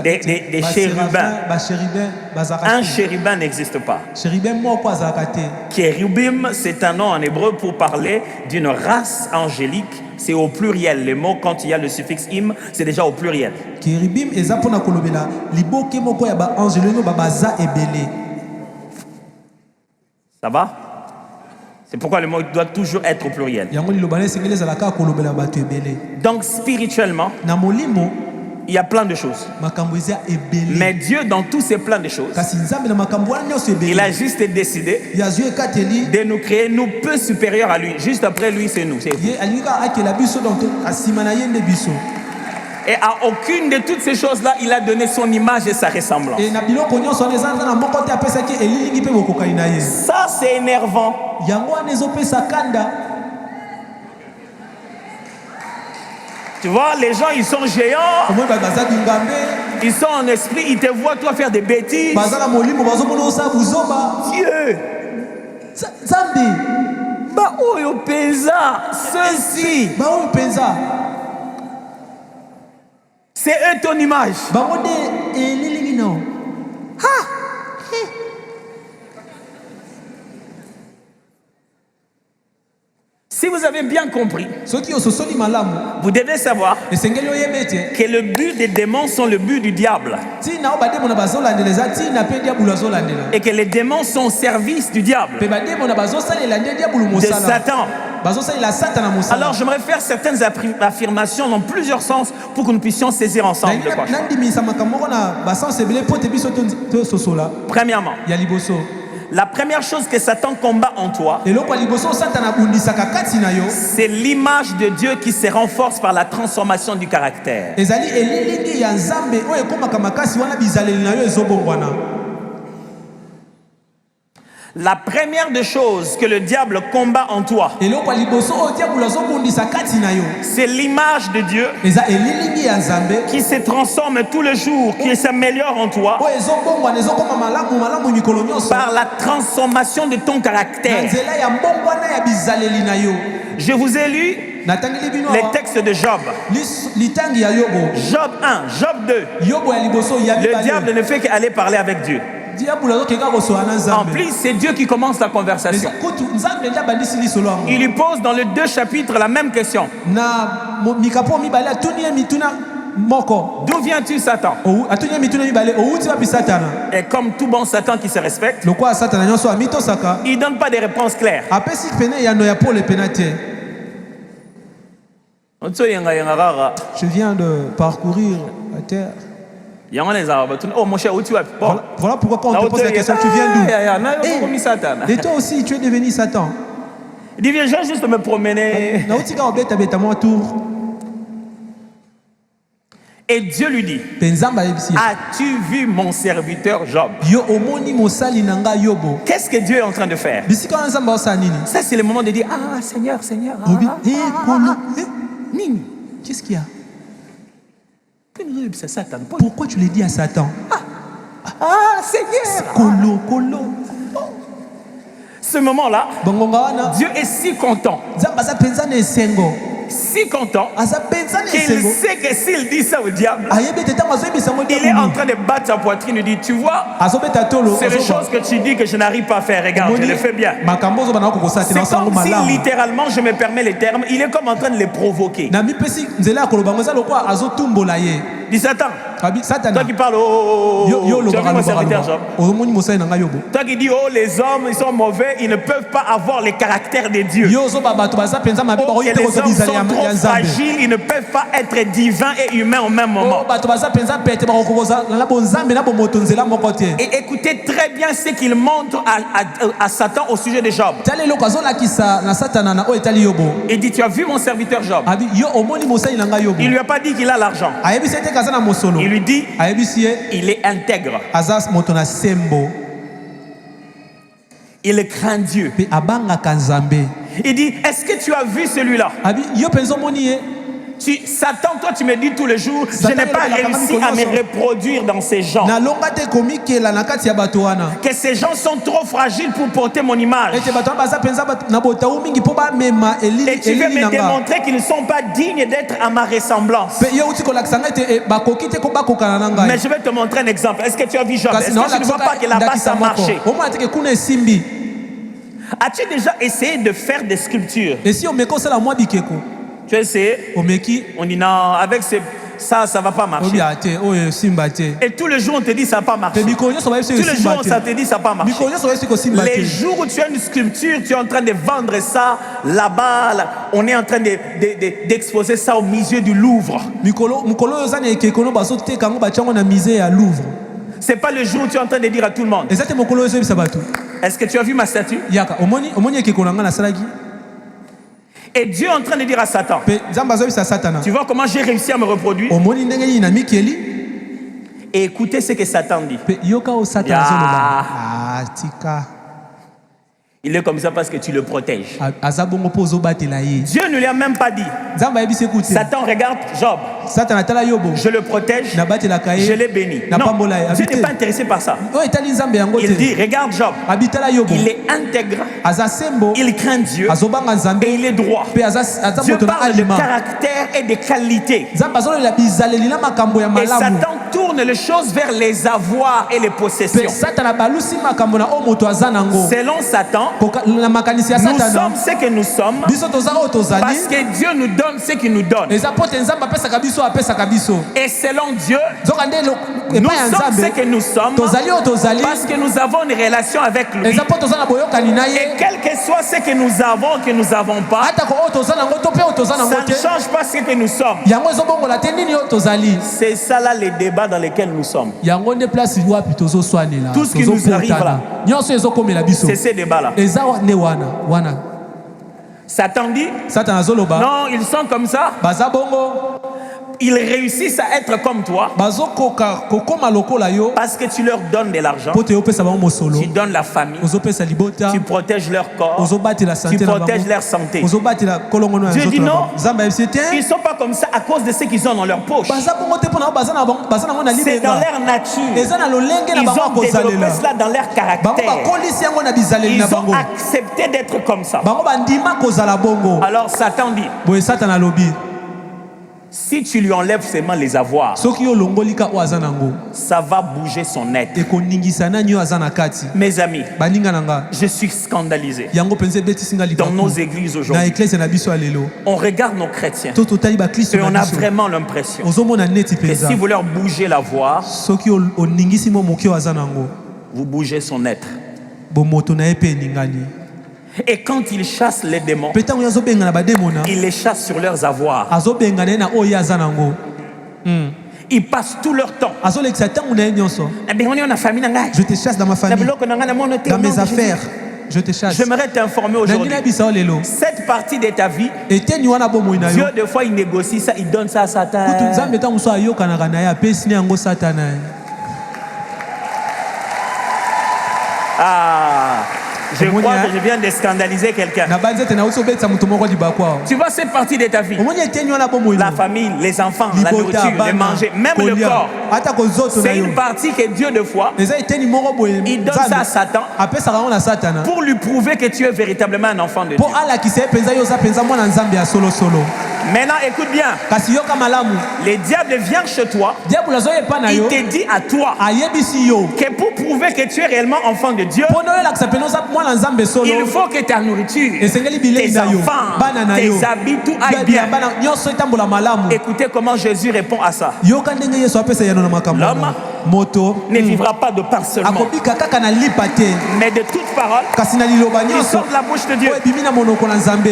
des chérubins. Un chérubin n'existe pas. Chérubim, c'est un nom en hébreu pour parler d'une race angélique. C'est au pluriel. Les mots, quand il y a le suffixe im, c'est déjà au pluriel. Chérubim eza pona kolobela liboke moko ya ba angelo no baza ebele. Ça va? C'est pourquoi le mot doit toujours être au pluriel. Donc spirituellement, il y a plein de choses. Mais Dieu, dans tous ces plans de choses, il a juste décidé de nous créer, nous peu supérieurs à lui. Juste après lui, c'est nous. Et à aucune de toutes ces choses-là, il a donné son image et sa ressemblance. Ça, c'est énervant. Tu vois, les gens, ils sont géants. Ils sont en esprit, ils te voient toi faire des bêtises. Dieu. Bah, oh, yo penza, ceci. C'est eux ton image. Si vous avez bien compris, vous devez savoir que le but des démons sont le but du diable. Et que les démons sont au service du diable, de Satan. Alors j'aimerais faire certaines affirmations dans plusieurs sens pour que nous puissions saisir ensemble de quoi. Premièrement, la première chose que Satan combat en toi, c'est l'image de Dieu qui se renforce par la transformation du caractère. La première des choses que le diable combat en toi, c'est l'image de Dieu qui se transforme tous les jours, qui s'améliore en toi par la transformation de ton caractère. Je vous ai lu les textes de Job. Job 1, Job 2. Le diable ne fait qu'aller parler avec Dieu. En plus, c'est Dieu qui commence la conversation. Il lui pose dans les 2 chapitres la même question. D'où viens-tu, Satan? Et comme tout bon Satan qui se respecte, il ne donne pas des réponses claires. Je viens de parcourir la terre. Oh mon cher, où tu vas? Voilà pourquoi quand on te pose la question, tu viens d'où? Et toi aussi, tu es devenu Satan. Il dit, viens juste me promener. Et Dieu lui dit, as-tu vu mon serviteur Job? Qu'est-ce que Dieu est en train de faire? Ça, c'est le moment de dire, ah Seigneur, Seigneur. Qu'est-ce qu'il y a? Satan. Pourquoi tu l'as dit à Satan? Seigneur. Ce moment-là, Dieu est si content. Si content qu'il sait que s'il dit ça au diable, il est en train de battre sa poitrine et dit, tu vois, c'est les choses que tu dis que je n'arrive pas à faire. Regarde, je le fais bien. C'est comme si littéralement, je me permets les termes, il est comme en train de les provoquer. Dis Satan. Toi qui parles, tu as vu mon serviteur Job? Toi qui dis, oh les hommes, ils sont mauvais, ils ne peuvent pas avoir les caractères de Dieu. Oh, que les hommes sont trop fragiles, ils ne peuvent pas être divins et humains au même moment. Et écoutez très bien ce qu'il montre à Satan au sujet de Job. Il dit, tu as vu mon serviteur Job? Il ne lui a pas dit qu'il a l'argent. que aza na mosolo Il lui dit, ayebisi ye il est intègre. aza moto na sembo Il craint Dieu. mpe abangaka nzambe. Il dit, est-ce que tu as vu celui-là? Abi yo mpenza omoni ye Satan, toi tu me dis tous les jours, je Satan, n'ai pas réussi à me reproduire dans ces gens. nalonga te komikela na kati ya bato wana Que ces gens sont trop fragiles pour porter mon image. ete bato wana baza mpenza na botau mingi mpo bamema Et tu veux elili me na nga démontrer qu'ils ne sont pas dignes d'être à ma ressemblance. mpe ye uti kolakisa ngai ete bakoki te ko bakokana na Mais ngai je vais te montrer un exemple. Est-ce que tu as vu Job? Est-ce kasi que tu ne vois pas que là-bas ça a marché? omona teke kuna esimbi As-tu déjà essayé de faire des sculptures? esi omeki osala mwa bikeko Tu as essayé? omeki On dit non, avec ça ne va pas marcher. obia te oyo esimba te Et tous les jours on te dit ça va pas mpe marcher. mikolo nyonso bayebisi Tous oyo les jours esimba ça te te dit ça va pas marcher. mikolo nyonso bayebisi kosimba Les te jours où tu as une sculpture, tu es en train de vendre ça là-bas, là. On est en train d'exposer ça au musée du Louvre. mokolo oyo oza na ekeko no bazoteka yango batia yango na musée ya Louvre C'est pas le jour où tu es en train de dire à tout le monde, eza te mokolo oyo ezoyebisa bato est-ce que tu as vu ma statue? yaka omoni ekeko na ngai nasalaki Et Dieu est en train de dire à Satan, mpe nzambe azoyebisa satana tu vois comment j'ai réussi à me reproduire? omoni ndenge nini na mikeli Et écoutez ce que Satan dit. mpe yoka oyo satana Ya. azoloba tika Il est comme ça parce que tu le protèges. aza bongo mpo ozobatela ye Dieu ne lui a même pas dit. nzambe ayebisi ekuti Satan regarde Job, satana atala yobo je le protège, nabatelaka je ye l'ai béni. na Non, pambola ye Dieu abi n'est pas te intéressé par ça. oyo etali nzambe yango Il te dit, regarde Job, abi tala yobo il est intègre, aza sembo il craint Dieu azobanga nzambe et il est droit. mpe aza Dieu moto na parle de alima caractère et de qualité. nzambe azololela bizaleli na makambo ya Et malamu Satan tourne les choses vers les avoirs et les mpe possessions. satana balusi makambo na oyo moto aza nango Selon Satan, na makanisi ya nous satana sommes ce que nous sommes biso toza oyo tozali parce que Dieu nous donne ce qu'il nous donne. eza mpo te nzambe apesaka biso apesaka biso Et selon Dieu, nzoka nde nous epai ya sommes ce nzambe que nous sommes tozali oyo tozali parce que nous avons une relation avec lui. eza mpo toza na boyokani na Et ye quel que soit ce que nous avons pas, atako oyo toza nango to mpe oyo toza nango ça ne te change pas ce que nous sommes. yango ezobongola te nini oyo tozali C'est ça là les débats dans lesquels nous sommes. yango nde place wapi tozoswanela Tout ce qui nous arrive là. tozopotana nyonso ezokomela biso C'est ces débats-là. eza nde wana Satan dit, satana azoloba non, ils sont comme ça. baza bongo Ils réussissent à être comme toi bazokoka kokoma lokola yo parce que tu leur donnes de l'argent, mpo te opesa bango mosolo tu donnes la famille, ozopesa libota tu protèges leur corps, ozobatela tu sante na protèges bango leur santé. ozobatela kolongono ya Dieu dit nzoto na non. bango nzambe ayebisi te Ils ne sont pas comme ça à cause de ce qu'ils ont dans leur poche. baza bongo te mpo na bango baza nango na C'est dans libeka leur nature. eza na lolenge na Ils bango ya ont développé kozalela cela dans leur bango caractère. bakolisi yango na bizaleli Ils na ont bango accepté d'être comme ça. bango bandima kozala bongo Alors Satan dit, boye satana alobi si tu lui enlèves seulement les avoirs, soki olongolika oyo aza nango ça va bouger son être. ekoningisa nani oyo aza na kati Mes amis, baninga na nga je suis scandalisé. yango mpenza ebetisi nga Dans nos libaku églises na aujourd'hui, eklese na biso ya lelo on regarde nos chrétiens to totali baklisto et on na a biso vraiment l'impression ozomona neti que mpenza si vous leur bougez la voix, soki oningisi mo moke oyo aza nango vous bougez son être. bomoto na ye mpe eningani Et quand ils chassent les démons, mpe ntango ye azobenga na bademona ils les chassent sur leurs avoirs. azobenga na ye na oyo ye aza nango Ils passent tout leur temps. azolekisa ntango na ye nyonso je te chasse dans ma famille dans mes affaires je te chasse J'aimerais t'informer aujourd'hui. nangi nayebisa yo lelo Cette partie de ta vie, eteni wana bomoi na yo Dieu des fois il négocie ça, il donne ça à Satan. kutu nzambe ntango mosusu ayokanaka na ye apesi na yango satana ye Ah, je Omoni, crois hein? que je viens de scandaliser quelqu'un. na banzete nauti obetisa moto moko libaku awa Tu vois cette partie de ta vie, omoni eteni wana bomoi la famille, les enfants, la libota nourriture, les manger, même le kolia corps. ata kozoto na C'est yo une partie que Dieu des fois, eza eteni moko boye il donne ça à nzambe Satan apesaka yango na satana pour lui prouver que tu es véritablement un enfant de Dieu. mpo alakisa ye mpenza yo oza mpenza mwana nzambe ya solosolo Maintenant, écoute bien. kasi yoka malamu Le diable vient chez toi, diabolo azoyepa na il yo te dit à toi ayebisi yo que pour prouver que tu es réellement enfant de Dieu, mpo na oyelakisa pene oza mwana nzambe solo il faut que ta nourriture, esengeli bilei tes na yo enfants, bana na yo tes habits, tout aille bien. bana nyonso etambola malamu Écoutez comment Jésus répond à ça. yoka ndenge yesu apesa yano na makambo L'homme wana. moto ne vivra pas de pain seulement, akobika kaka na lipa te mais de toute parole kasi na liloba qui nyonso sort de la bouche de Dieu. oyo ebimi na monoko na nzambe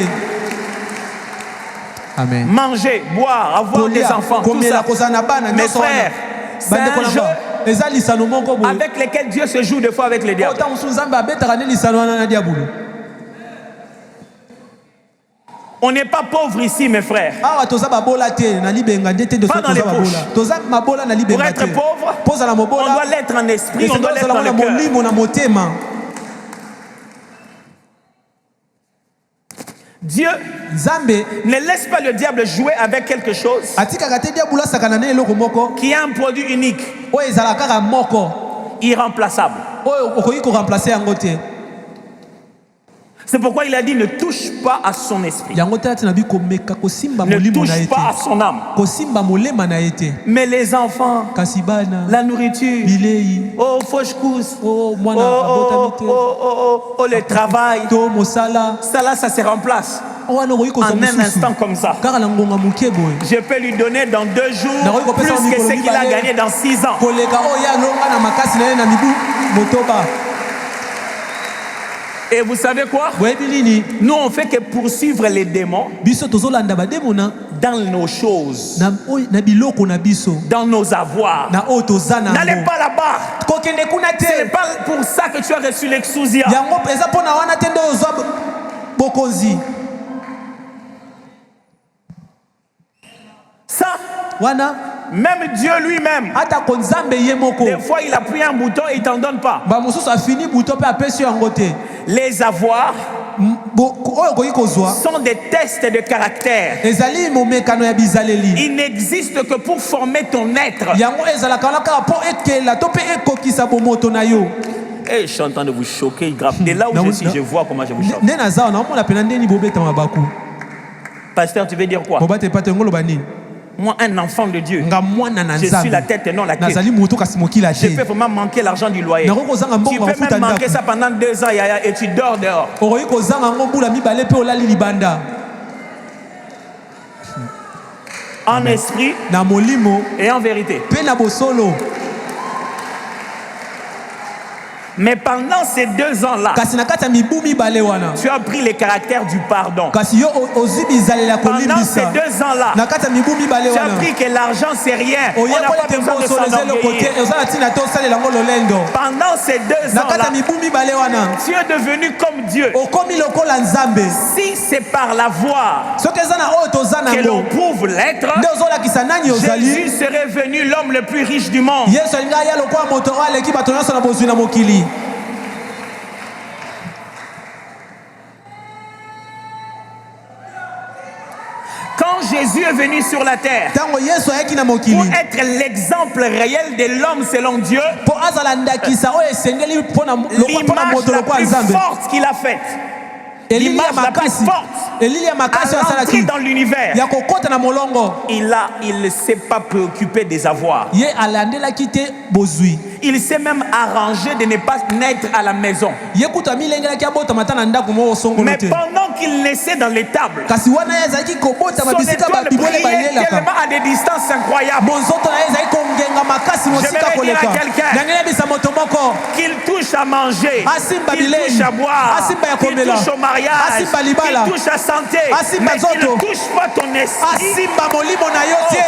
amen Manger, boire, avoir des kolia enfants, tout komela ça. kozala na bana Mes nyonso wana frères, c'est bandeko un na jeu nga eza lisano moko boye avec lequel Dieu se joue des fois avec les diables. ota mosusu nzambe abetaka nde lisano wana na diabolo On n'est pas pauvre ici, mes frères. Awa toza babola te na libenga ndete de Pas dans les toza babola. poches. Toza mabola na Pour libenga être te. pauvre, Poza na on mobola. doit l'être en esprit, Et on c'est doit dans l'être dans la le cœur. molimo na motema. Dieu Nzambe ne laisse pas le diable jouer avec quelque chose atikaka te diabula sakana na eloko moko. qui est un produit unique, Oyo ezala kaka moko. irremplaçable. Oyo okoki ko remplacer yango te. C'est pourquoi il a dit ne touche pas à son esprit. Yango te ati na bi komeka kosimba Ne molimo na touche ye pas à te. son âme. Kosimba molema na ye te. Mais les enfants, Kasi bana. la nourriture, Bilei. oh, fauche cousse, Oh mwana oh, abotami te. le travail, To mosala. ça se remplace Wana okoki kozwa en un mosusu. instant comme ça. Kaka na ngonga moke boye. Je peux lui donner dans 2 jours Nakoki kopesa plus que mikolo ce qu'il a mibale. gagné dans 6 ans. Koleka oyo alonga na makasi na ye na mibu motoba. Et vous savez quoi? Boyebi nini? Nous, on fait que poursuivre les démons Biso tozolanda bademo na dans nos choses, na biloko na biso. dans nos avoirs. Na oyo toza na N'allez yango. pas là-bas. Kokende kuna Ce n'est te. pas pour ça que tu as reçu l'exousia. Yango eza mpona wana te nde ozwa bokonzi. Ça, Wana même Dieu lui-même, atako nzambe ye moko. des fois, il appuie un bouton et il t'en donne pas. Ba mosusu afini buto mpe apesi yo yango te. Les avoirs Oyo okoki kozwa sont des tests de caractère. ezali momekano ya bizaleli. Il n'existe que pour former ton être. Yango ezalaka wana kaka mpo ekela to mpe ekokisa bomoto na yo. Et je suis en train de vous choquer grave. De là où je suis, je vois comment je vous choque. Nde naza wana omona pena ndeni bobeta mabaku. Pasteur, tu veux dire quoi? Bobate pate ngolo bani. Moi, un enfant de Dieu, Nga mwana na je suis la nzambe. tête et non la queue. Nazali moto kasi mokila Je te. peux vraiment manquer l'argent du loyer. Nakoki kozanga Tu mbongo peux bafuta même manquer ndako. ça pendant 2 ans yaya, et tu dors dehors. Okoki kozanga ngo mbula mibale mpe olali libanda. En esprit Na molimo et en vérité. mpe na bosolo. Mais pendant ces 2 ans-là, Kasi na kati ya mibu mibale wana. tu as pris les caractères du pardon. Kasi yo ozwi bizaleli ya Pendant ces kolimbisa. 2 ans-là, Na kati ya mibu mibale tu as wana. appris que l'argent c'est rien. On n'a Oyekola pas te besoin de mbosolo eza eloko te. s'enorgueillir. Ozala ntina te osalela yango lolendo. Pendant ces 2 Na kati ans-là, ya mibu mibale wana. tu es devenu comme Dieu. Okomi lokola nzambe. Si c'est par la voie Soki eza na oyo toza que l'on nango. prouve l'être, Nde ozolakisa nani ozali. Jésus serait venu l'homme le plus riche du monde. Yesu alingi aya lokola moto oyo aleki bato nyonso na bozwi na mokili. Quand Jésus est venu sur la terre Ntango Yesu ayaki na pour mokili. être l'exemple réel de l'homme selon Dieu, Po azala ndakisa oyo esengeli mpona l'image moto la lokola plus nzambe. forte qu'il a faite, Elili ya l'image la plus makasi. forte Elili ya makasi à oyo l'entrée asalaki. dans l'univers, Ya kokota na molongo. il ne s'est pas préoccupé des avoirs. Ye alandelaki te bozwi. Il s'est même arrangé de ne pas naître à la maison. Ye kuta milengelaki abotama ta na ndako moko songolo Mais te. pendant qu'il naissait dans l'étable, Kasi wana ye azalaki kobotama son bisika étoile babibole brillait balelaka. tellement à des distances incroyables Monzoto na ye ezalaki kongenga makasi mosika J'aimerais dire koleka. à quelqu'un Nangeli yebisa moto moko. qu'il touche à manger, Asimba qu'il bilei. touche à boire, Asimba ya qu'il komela. touche au mariage, Asimba libala. qu'il touche à santé, Asimba mais qu'il zoto. ne touche pas ton esprit. Asimba molimo na yo Oh, te.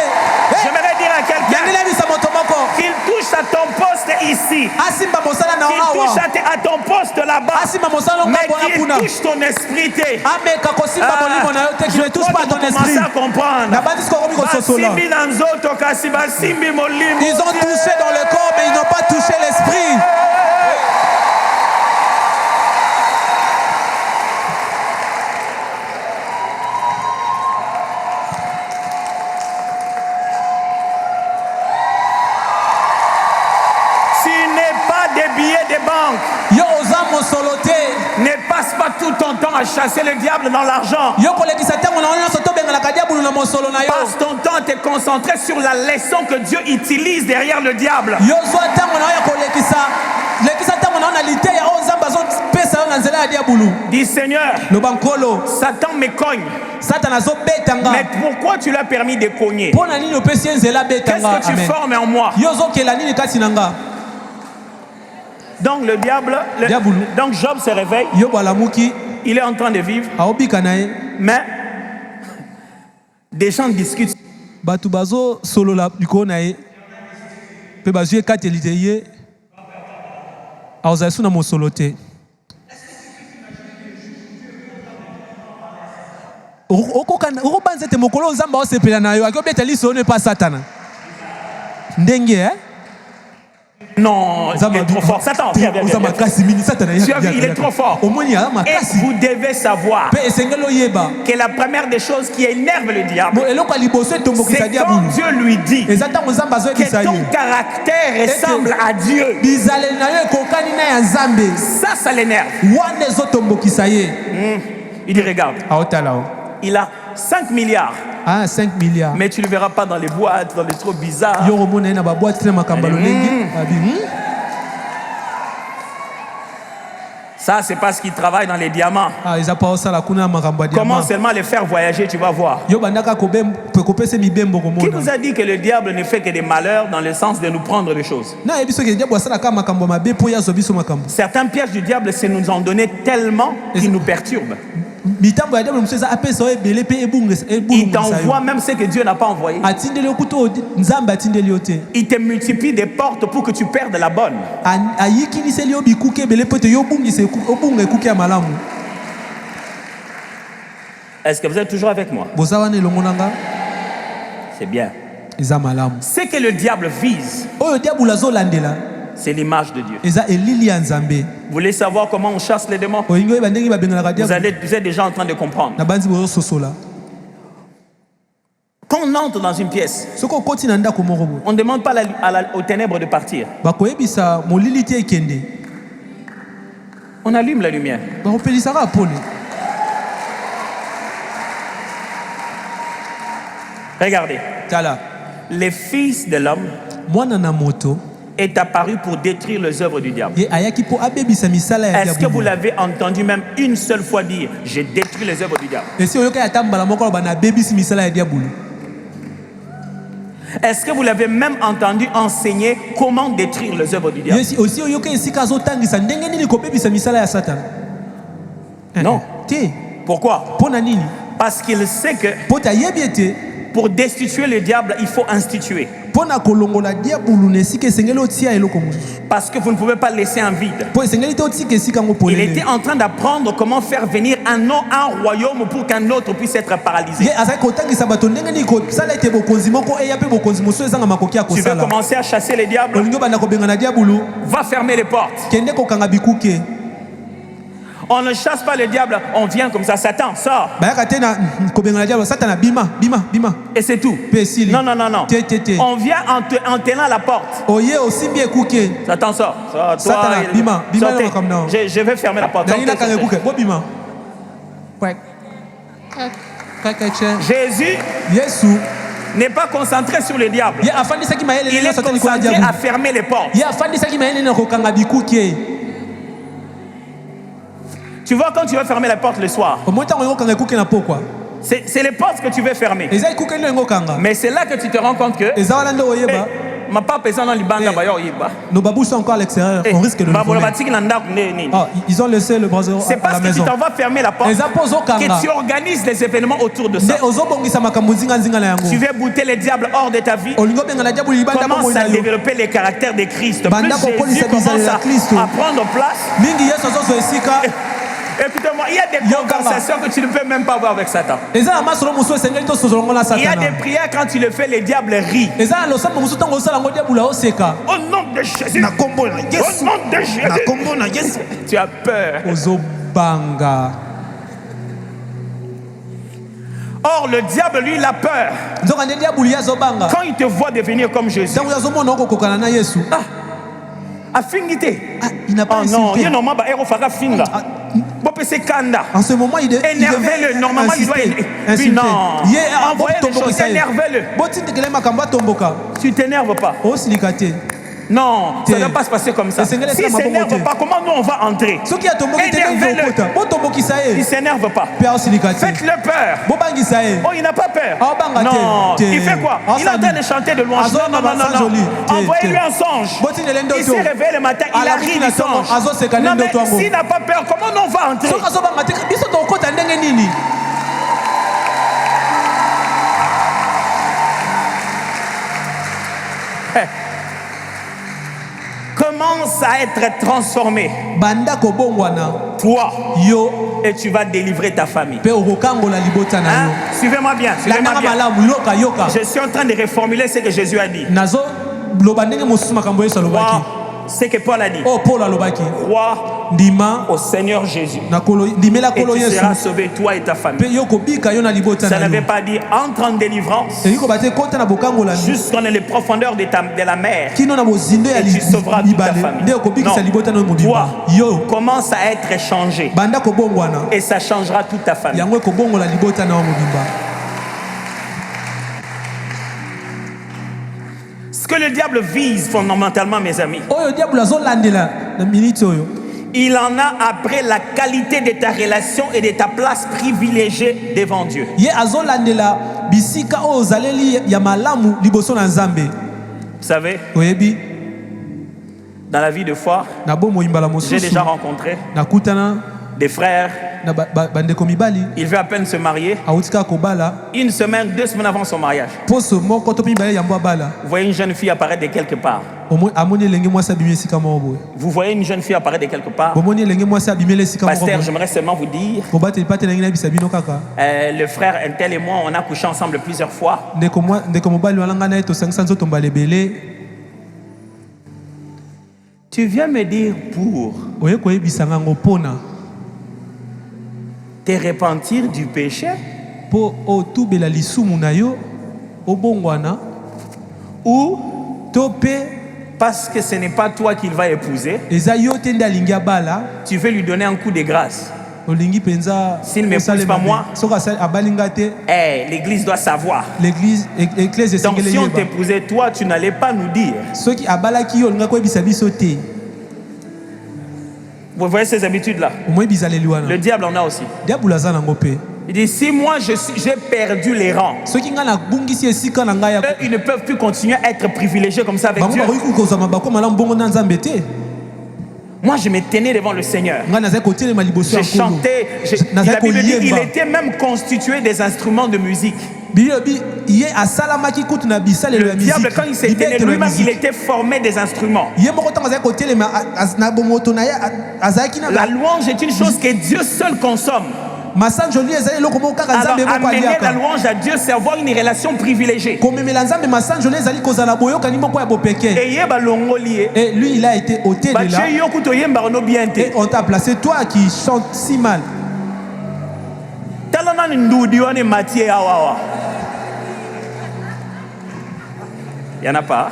J'aimerais dire à Nangeli quelqu'un yebisa moto moko. qu'il touche à ton poste ici, Asimba mosala na qu'il awa. touche à ton poste là-bas, Asimba mosala ngo mais bona qu'il kuna. touche ton esprit. Ameka kosimba molimo na yo te qui ne touche pas ton esprit. Commence à comprendre. Na bandi siko komi kososola. Basimbi na nzoto kasi basimbi molimo. Ils ont touché dans le corps mais ils n'ont pas touché l'esprit. Tu n'es pas des billets de banque. Yo oza mosolo te. Ne passe pas tout ton temps à chasser le diable dans l'argent. Yo kolekisa ntango na nyonso tobengalaka diabulu na mosolo na yo. Passe ton temps à te concentrer sur la leçon que Dieu utilise derrière le diable. Yo zwa ntango na yo ya kolekisa. Lekisa ntango na yo na lite ya oyo nzambe azopesa yo na nzela ya diabulu. Dis Seigneur, Loba nkolo. Satan me cogne. Satana azobetanga. Mais pourquoi tu lui as permis de cogner? Mpo na nini opesi ye nzela Qu'est-ce betanga? que tu Amen. formes en moi? Yo ozokela nini kati na nga? Donc le diable, Diaboulou. donc Job se réveille, Yo balamuki. il est en train de vivre, Aobika na ye. mais des gens discutent. Bato bazo solola likolo na ye. Mpe bazwi ekateli te ye. Azali su na mosolo te. okobanza te mokolo nzambe osepela na yo akobeta liso ne pas satana ndenge Non, il est trop fort. Satan, viens. Tu as vu, il est trop fort. Et vous devez savoir que la première des choses qui énerve le diable, c'est quand Dieu lui dit que ton caractère ressemble à Dieu. Ça l'énerve. Il dit, regarde, il a 5 milliards. Ah, 5 milliards. Mais tu ne le verras pas dans les boîtes, dans les trucs bizarres. Ça, c'est parce qu'il travaille dans les diamants. Comment seulement les faire voyager, tu vas voir. Qui vous a dit que le diable ne fait que des malheurs dans le sens de nous prendre les choses? Certains pièges du diable, c'est nous en donner tellement qu'ils nous perturbent. Il t'envoie même ce que Dieu n'a pas envoyé. Il te multiplie des portes pour que tu perdes la bonne. Est-ce que vous êtes toujours avec moi? C'est bien. Ce que le diable vise, c'est l'image de Dieu. Vous voulez savoir comment on chasse les démons? Vous êtes déjà en train de comprendre. Quand on entre dans une pièce, on ne demande pas aux ténèbres de partir. On allume la lumière. Regardez. Les fils de l'homme est apparu pour détruire les œuvres du diable. Est-ce que vous l'avez entendu même une seule fois dire « J'ai détruit les œuvres du diable » Est-ce que vous l'avez même entendu enseigner comment détruire les œuvres du diable? Non. Pourquoi? Parce qu'il sait que pour destituer le diable, il faut instituer. Parce que vous ne pouvez pas laisser un vide. Il était en train d'apprendre comment faire venir un royaume pour qu'un autre puisse être paralysé. Tu veux commencer à chasser les diables? Va fermer les portes. On ne chasse pas le diable, on vient comme ça, Satan, sort. Et c'est tout. Non. On vient en tenant la porte. Satan, sort. Sortez. Je vais fermer la porte. Jésus n'est pas concentré sur le diable. Il est concentré à fermer les portes. Tu vois, quand tu vas fermer la porte le soir, c'est les portes que tu veux fermer. Mais c'est là que tu te rends compte que ma papa est dans l'Ibanga. Nos babous sont encore à l'extérieur. On risque de le voler. Ils ont laissé le braseur à la maison. C'est parce que tu t'en vas fermer la porte que tu organises les événements autour de ça. Tu veux bouter les diables hors de ta vie. Commence à développer les caractères de Christ. Plus Jésus commence à prendre place. Écoutez-moi, il y a des conversations que tu ne peux même pas avoir avec Satan. Il y a des prières, quand tu le fais, les diables rient. Au nom de Jésus. Au nom de Jésus. Tu as peur. Or, le diable, lui, il a peur. Quand il te voit devenir comme Jésus. Affinité. Il n'a pas insisté. En ce moment, il est énervez-le. Normalement, il doit insulter. Non. Envoyez les choses. Énervez-le. Tu t'énerves pas. Non, ça ne va pas se passer comme ça. S'il ne s'énerve pas, comment nous on va entrer? Énervez-le. Il ne s'énerve pas. Faites-le peur. Oh, il n'a pas peur. Non. Il fait quoi? Il est en train de chanter de louange. Non. Envoyez-lui un songe. Il s'est réveillé le matin, il a ri du songe. Non, mais s'il n'a pas peur, comment nous on va entrer? Commence à être transformé, banda kobongwana toi, yo et tu vas délivrer ta famille. pe okokangola libota na Hein? yo. Suivez-moi bien, suivez-moi Landanga bien. malamu yoka yoka. Je suis en train de reformuler ce que Jésus a dit. Nazo loba ndenge mosusu makambo Yesu alobaki. Crois ce que Paul a dit. Oh Paul alobaki. Crois Ndima au Seigneur Jésus na kolo ndimela et kolo tu Yesu. seras sauvé, toi et ta Pe famille. yo kobika yo na libota Ça na ne veut yo. pas dire entre en délivrance Yiko bate kota na bokangola jusqu'en les profondeurs de la mer. kino na bozindo ya Et tu sauveras toute ta libale. famille. Nde kobikisa libota na Toi, mobimba. Yo commence à être changé banda kobongwana. et ça changera toute ta famille. Yango kobongola libota na mobimba. Ce que le diable vise fondamentalement, mes amis, Oyo diable azolandela na minute oyo. il en a après la qualité de ta relation et de ta place privilégiée devant Dieu. Ye azolandela bisika oyo ozaleli ya malamu liboso na Nzambe. Vous savez, Oyebi dans la vie de foi, na bomo imbala j'ai mosusu. déjà rencontré Nakutana des frères, na bandeko mibali il veut à peine se marier. autika kobala Une semaine, 2 semaines avant son mariage, poso moko to mibale ya mbala. vous voyez une jeune fille apparaître de quelque part. Amoni elenge mwasi abimi esika moko boye. Vous voyez une jeune fille apparaître de quelque part. Bomoni elenge mwasi abimeli esika moko Pasteur, boye. j'aimerais seulement vous dire, Kobate pate lengi na bisa bino kaka. le frère Intel et moi, on a couché ensemble plusieurs fois. Ndeko mobali walanga na eto sangisa nzoto mbala ebele. Tu viens me dire pour Oye koyebisa ngango pona te repentir du péché po otubela lisumu na yo obongwana ou to pe parce que ce n'est pas toi qu'il va épouser, eza yo te nde alingi abala tu veux lui donner un coup de grâce. olingi penza S'il m'épouse osala pas mabe. moi. Soki abalinga te Eh, l'église doit savoir. l'église église Donc esengeli si on yeba t'épousait, toi, tu n'allais pas nous dire. soki abalaki yo olinga koyebisa biso te Vous voyez ces habitudes-là. omoyebisa leli wana Le diable en a aussi. diabolo aza nango mpe Il dit, si moi j'ai perdu les rangs, soki ngai nabungisi esika na ngai ya eux, ils ne peuvent plus continuer à être privilégiés comme ça avec bango Dieu. bakoki kozwa mabako malamu bongo na nzambe te Moi, je me tenais devant le Seigneur. ngai nazali kotelema liboso Je ya nkolo chantais. La nazali Bible dit qu'il koyemba était même constitué des instruments de musique. bilobi ye asalamaki kutu na bisalelo ya Le diable, quand il s'est tenu libetelo ya lui-même, il musique était formé des instruments. ye moko ntango azali kotelema na bomoto na ye azalaki na La louange est une chose que Dieu seul consomme. masanjoli ezali eloko moko kaka Alors, nzambe moko amener la aliaka louange à Dieu, c'est avoir une relation privilégiée. komemela nzambe masanjoli ezali kozala boyokani moko ya bopeke Et yeba longoli, et lui il a été ôté de là bache yo kuto yemba ono bien te. et on t'a placé toi qui chante si mal Talana ndudi wane Mathieu awawa. Il n'y en a pas.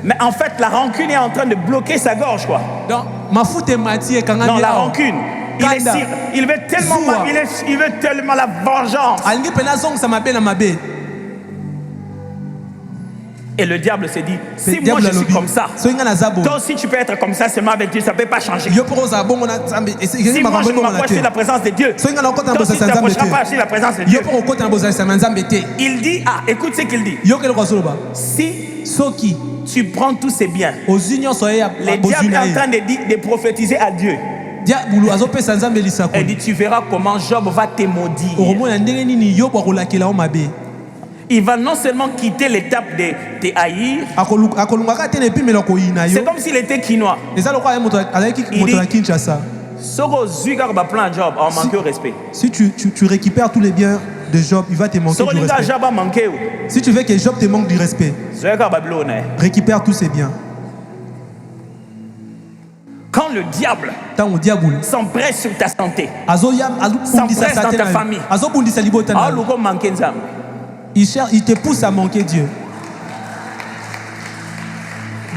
Mais en fait, la rancune est en train de bloquer sa gorge, quoi. donc mafuta mati ekanga Non, la rancune. Il veut tellement, Zoua. il veut tellement la vengeance. alingi mpena azongisa mabe na mabe Et le diable se dit, si moi diable je suis alobi comme ça, soki ngai naza boye toi aussi tu peux être comme ça seulement avec Dieu, ça ne peut pas changer. yo mpo kozala bongo na nzambe Si moi je ne m'approche de la présence de Dieu, soki ngai nakota na toi aussi tu bozalisa ne nzambe t'approcheras pas te de la présence de yo Dieu. mpo kokota na bozalisa na nzambe te Il dit, ah, écoute ce qu'il dit. yo keloko azoloba Si soki tu prends tous ces biens, ozwi nyonso ye ya le bozwi diable est na en ye train de prophétiser à Dieu. diabulu azopesa nzambe Elle lisakoli dit, tu verras comment Job va te maudire. okomona ndenge nini yobo akolakela o mabe Il va non seulement quitter l'étape de te haïr, akolungaka te na epimela koyina c'est yo comme s'il était quinois. eza lokola ye moto azalaki Il moto dit- na kinshasa Soko zui kaka ba plan Job, on manque au respect. si tu récupères tous les biens de Job il va te manquer Soko du linga respect Job a manqué. si tu veux que Job te manque du respect Zui kaka ba bilo na. récupère tous ses biens Quand le diable ntango diabulu s'empresse sur ta santé, azobundisa S'empresse dans sate ta na famille. yo azobundisa libota na ah yo luko manqué nzambe. il te pousse à manquer Dieu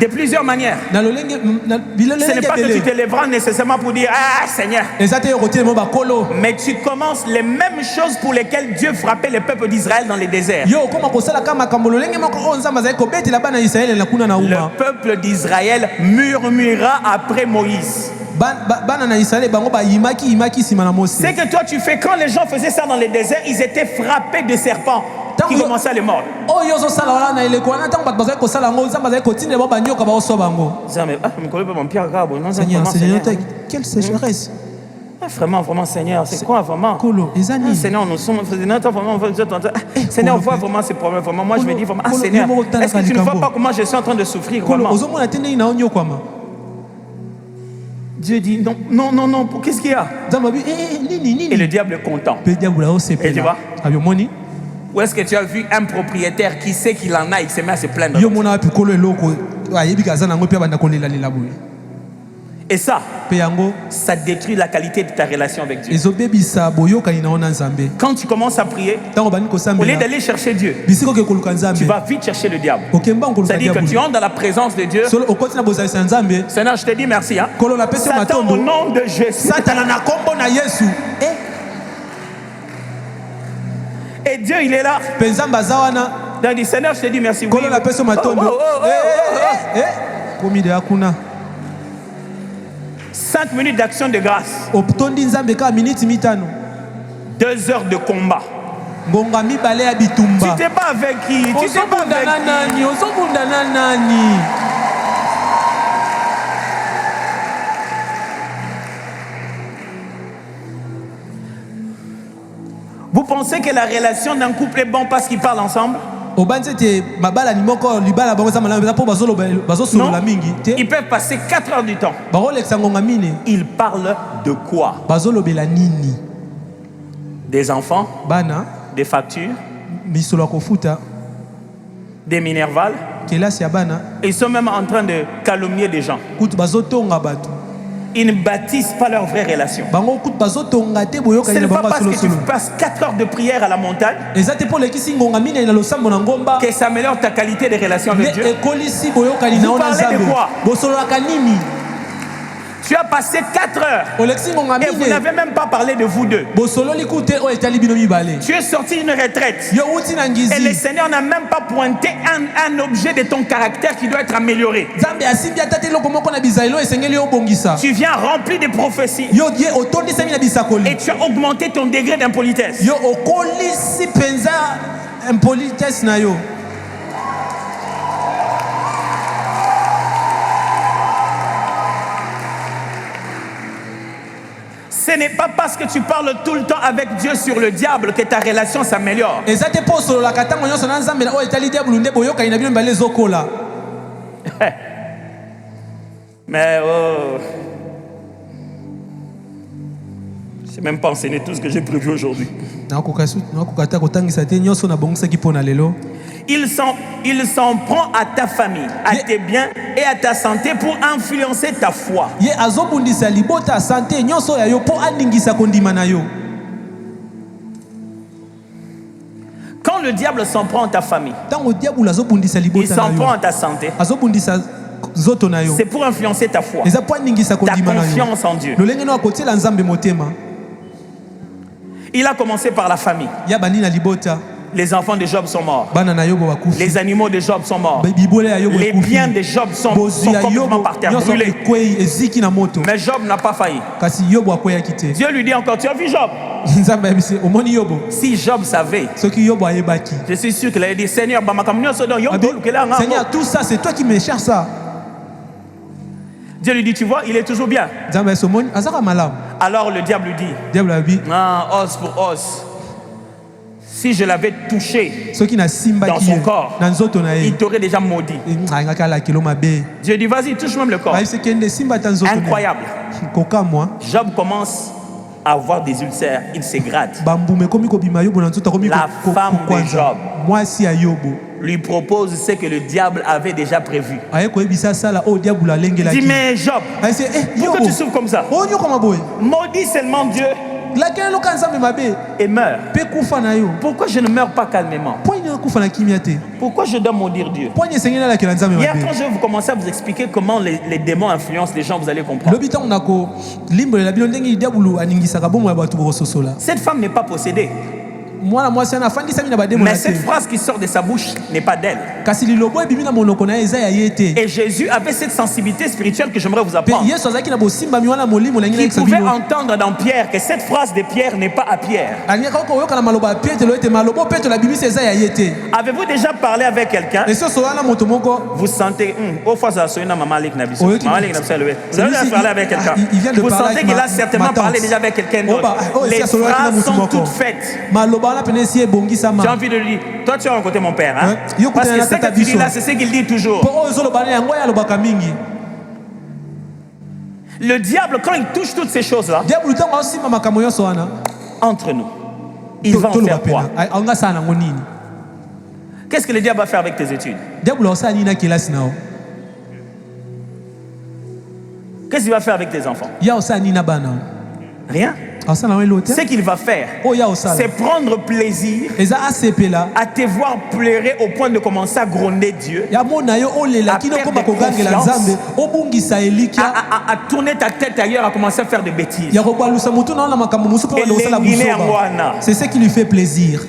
De plusieurs manières. na lolenge na bilolenge Ce n'est pas que tu te ebele lèveras nécessairement pour dire ah Seigneur. eza te yo kotelema bakolo Mais tu commences les mêmes choses pour lesquelles Dieu frappait le peuple d'Israël dans les déserts. yo okoma kosalaka makambo lolenge moko oyo nzambe azali kobetela bana ya Israele na kuna na Le uma peuple d'Israël murmura après Moïse. bana na Israele bango bayimaki nsima na Mose C'est que toi tu fais quand les gens faisaient ça dans les déserts, ils étaient frappés de serpents qui commençaient à les mordre. oyo ozosala wana na eleko wana ntango bato bazali kosala yango nzambe azali kotindela bao banyoka baoswa bango Seigneur, Seigneur, Seigneur, quelle sécheresse Vraiment, vraiment, Seigneur, c'est quoi vraiment? Kolo, ezani. Seigneur, nous sommes. Seigneur, vois vraiment ces problèmes. Vraiment, moi, je me dis vraiment, ah Kolo, Seigneur, Kolo, est-ce que tu ne vois Kolo, pas comment je suis en train de souffrir Kolo, vraiment? ozomona tende ina onyo kwama. Dieu dit non, non, non, non, qu'est-ce qu'il y a? Nzambe abi, nini. Et le diable est content. Pe diable la Et tu osepela. vois? Abiomoni. Où est-ce que tu as vu un propriétaire qui sait qu'il en a, il se met à se plaindre? Yo mona wapi kolo eloko ayebi kaza nango pe banda kolela lela boye. Et ça, Pe yango ça détruit la qualité de ta relation avec Dieu. ezobebisa boyokani na ona Nzambe. Quand tu commences à prier, Tango bani au lieu kosambela. d'aller chercher Dieu, Bisiko ke koluka tu Nzambe. vas vite chercher le diable. Okemba nkoluka C'est-à-dire que tu diable. entres dans la présence de Dieu. Solo okoti na bozalisa Nzambe. Seigneur, je te dis merci. Hein? Kolo na pesi Satan, matondo. au nom de Jésus. Satana na kombo na Yesu. Et Dieu, il est là. Pe Nzambe aza wana. Donc, il dit, Seigneur, je te dis merci. Kolo na pesi matondo. Komi de akuna. 5 minutes d'action de grâce. Optondi Nzambe ka minute mitano. 2 heures de combat. Ngonga mibale ya Tu bitumba. t'es pas avec qui? Tu t'es pas Ozobunda avec na qui? nani? Ozobunda na nani? Vous pensez que la relation d'un couple est bon parce qu'ils parlent ensemble? Obanze te mabala ni moko libala bango za malamu po bazosolola mingi te. Ils peuvent passer 4 heures du temps. Bakolekisa ngonga mine. Ils parlent de quoi? Bazolobela nini? Des enfants, Bana des factures, misolo ya kofuta des minervales. kelasi ya bana Ils sont même en train de calomnier des gens. kutu bazotonga bato. Ils ne bâtissent pas leur vraie relation. Bango kutu bazotonga te Ce boyokani n'est na pas bango parce que tu solosolo. passes 4 heures de prière à la montagne Eza te po lekisi ngonga mine na losambo na ngomba. que ça améliore ta qualité de relation avec Dieu. Ne ekolisi boyokani na Vous ona parlez de Nzambe. quoi? Bosololaka nini? Tu as passé 4 heures Olekisi ngonga et vous mine. n'avez même pas parlé de vous deux. Bosololi kute o etali bino mibale. Tu es sorti d'une retraite Yo uti na et le ngizi. Seigneur n'a même pas pointé un objet de ton caractère qui doit être amélioré. Nzambe asimbi ata te eloko moko na bizailo esengeli yo obongisa. Tu viens rempli de prophéties Yo ye otondisami na bisakoli. et tu as augmenté ton degré d'impolitesse. Yo okolisi penza impolitesse na yo. Ce n'est pas parce que tu parles tout le temps avec Dieu sur le diable que ta relation s'améliore. Eza te po osololaka ntango nyonso na Nzambe na oyo etali diabulu nde boyokani na bino mibale ezokola. Mais oh, je n'ai même pas enseigné tout ce que j'ai prévu aujourd'hui. nakoka ta kotangisa te nyonso nabongisaki mpo na lelo. Il s'en prend à ta famille, à tes biens et à ta santé pour influencer ta foi. Ye azobundisa libota ya sante nyonso ya yo mpo aningisa kondima na yo. Quand le diable s'en prend à ta famille, Ntango diabulu azobundisa il libota s'en na prend yo, à ta santé, azobundisa nzoto na yo, c'est pour influencer ta foi, eza mpo aningisa ta kondima na yo. confiance en Dieu. lolenge no akotiela Nzambe motema. Il a commencé par la famille. Ya bani na libota, Les enfants de Job sont morts. bana na Yobo bakufi. Les animaux de Job sont morts. Bibole ya Yobo Les ekufi. biens de Job sont Bozwi ya complètement Yobo par terre, nyonso brûlés. ekwei eziki na moto. Mais Job n'a pas failli. Kasi Yobo akweyaki te. Dieu lui dit encore, tu as vu Job? Nzambe ayebisi omoni Yobo. Si Job savait, Soki Yobo ayebaki. je suis sûr qu'il allait dire, Seigneur, Abi, Seigneur, tout ça, c'est toi qui me cherches ça. Dieu lui dit, tu vois, il est toujours bien. Nzambe ayebisi omoni azaka malamu. Alors le diable lui dit, Diable abi, ah, os pour os. Si je l'avais touché soki na dans simbaki son ye, corps, na nzoto na il ye, t'aurait déjà maudit. ngaka ala kilo mabe. Dieu dit, vas-y, touche même le corps. Ayebisi kende simba ta nzoto na ye. Incroyable. Koka moi, Job commence à avoir des ulcères, il se gratte. bambume komi kobima Yobo na nzoto komi La femme de Job. Mwasi ya Yobo. Lui propose ce que le diable avait déjà prévu. Aye koyebisa sala o diable Il dit, alengelaki. mais Job, Ayebisi pourquoi Yobo, tu souffres comme ça? onyo koma boye. Maudis seulement Dieu Lakele loka Nzambe mabe, et meurs. pe kufa na yo. Pourquoi je ne meurs pas calmement? Poigne kufa na kimia te. Pourquoi je dois maudire Dieu? Poigne sengela la kela Nzambe Hier, mabe. quand je vais vous commencer à vous expliquer comment les démons influencent les gens, vous allez comprendre. Lobi tango nako limbolela bino ndenge diabulu aningisaka bomo ya bato kososola. Cette femme n'est pas possédée. mwana mwasi ana afandisami na bademo Mais na cette te. phrase qui sort de sa bouche n'est pas d'elle. Kasi lilobo ebimi na monoko na ye eza ya ye te. Et Jésus avait cette sensibilité spirituelle que j'aimerais vous Pe apprendre. Yesu azalaki na bosimbami wana molimo na ngina Qui yekisa pouvait bino. entendre dans Pierre que cette phrase de Pierre n'est pas à Pierre. Alingaka koyoka na maloba ya Petelo ete maloba Petelo abimisi eza ya ye te. Avez-vous déjà parlé avec quelqu'un? Esi osola na moto moko. Vous sentez, au fois ça a maman Alik Nabiso. Oui, qui- Maman Alik Nabiso, vous avez déjà Celui-ci, parlé avec quelqu'un. il vient de Vous parler sentez avec qu'il ma- a certainement ma tante. parlé déjà avec quelqu'un d'autre. Les esi asololaki na phrases motu sont moko. toutes faites. Maloba wana pene esi ebongisama. J'ai envie de lui dire, toi tu as rencontré mon père, hein? Ouais. Yo Parce que kutana ce tata que tu dis biso. là, c'est ce qu'il dit toujours. Po oyo ezoloba na yango ya alobaka mingi. Le diable, quand il touche toutes ces choses-là, Diabolo ntango aosimba makambo nyonso wana. entre nous, il va en toloba faire quoi? pena. Aonga sala nango nini? Qu'est-ce que le diable va faire avec tes études? Diabolo osala nini na kelasi na yo? Qu'est-ce qu'il va faire avec tes enfants? Ya osala nini na bana? Rien. Osala nango eloko te. Ce qu'il va faire, Oh ya osala. c'est prendre plaisir Eza asepela. à te voir pleurer au point de commencer à gronder Dieu, Ya mona yo olela À kino perdre koma kogangela confiance. Nzambe. Obungisa elikia. à tourner ta tête ailleurs, à commencer à faire des bêtises. Ya kobalusa mutu na makambo musu pe osala Elengile yango busoba. wana. C'est ce qui lui fait plaisir.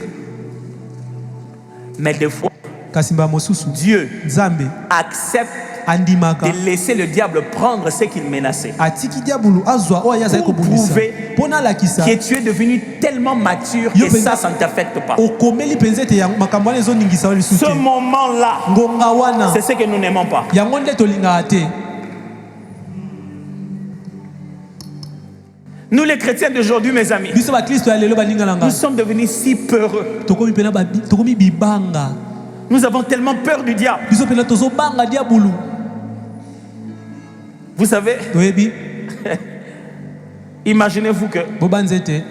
Mais des fois, Kasimba mosusu. Dieu Nzambe accepte andimaka. de laisser le diable prendre ce qu'il menaçait. Atiki diabolo azwa oyo azali Pour kobundisa. prouver Pona lakisa. Que tu es devenu tellement mature Yo que penza- ça ne t'affecte pas. Okomeli penza ete ya makambo wana ezoningisa lisusu Ce te. moment-là, Ngonga wana. c'est ce que nous n'aimons pas. Yango nde tolingaka te. Nous les chrétiens d'aujourd'hui, mes amis, Biso bakristo ya lelo balingana nous nga. sommes devenus si peureux. Tokomi pena tokomi bibanga. Nous avons tellement peur du diable. Biso pena tozobanga diabolo. Vous savez, Toyebi imaginez-vous que bobanza ete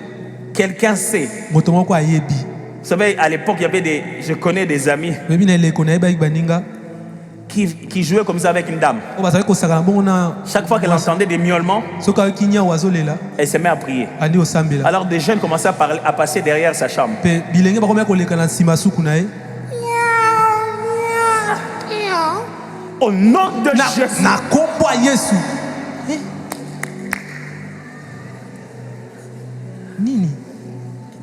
quelqu'un sait. moto moko ayebi. Vous savez, à l'époque, il y avait je connais des amis Oyebi na eleko na yeba baninga. qui jouaient comme ça avec une dame. O bazali kosaka na bongo na Chaque fois qu'elle entendait des miaulements, soki ayoki nyau azolela elle se met à prier. andi osambela. Alors des jeunes commençaient à passer derrière sa chambre. Pe bilenge bakomi koleka na nsima suku na ye. Au nom de Jésus. Na kombo ya Yesu. Nini?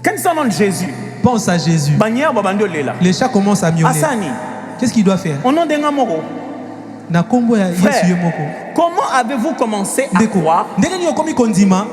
Quand ils sont dans Jésus, Pense à Jésus. Banyar Babando Lela. Les chats commencent à miauler. Asani, Qu'est-ce qu'il doit faire? au nom de Ngamoro, Na kombo ya Yesu frère, ye moko. comment avez-vous commencé à Ndeko. croire Ndenge ni okomi kondima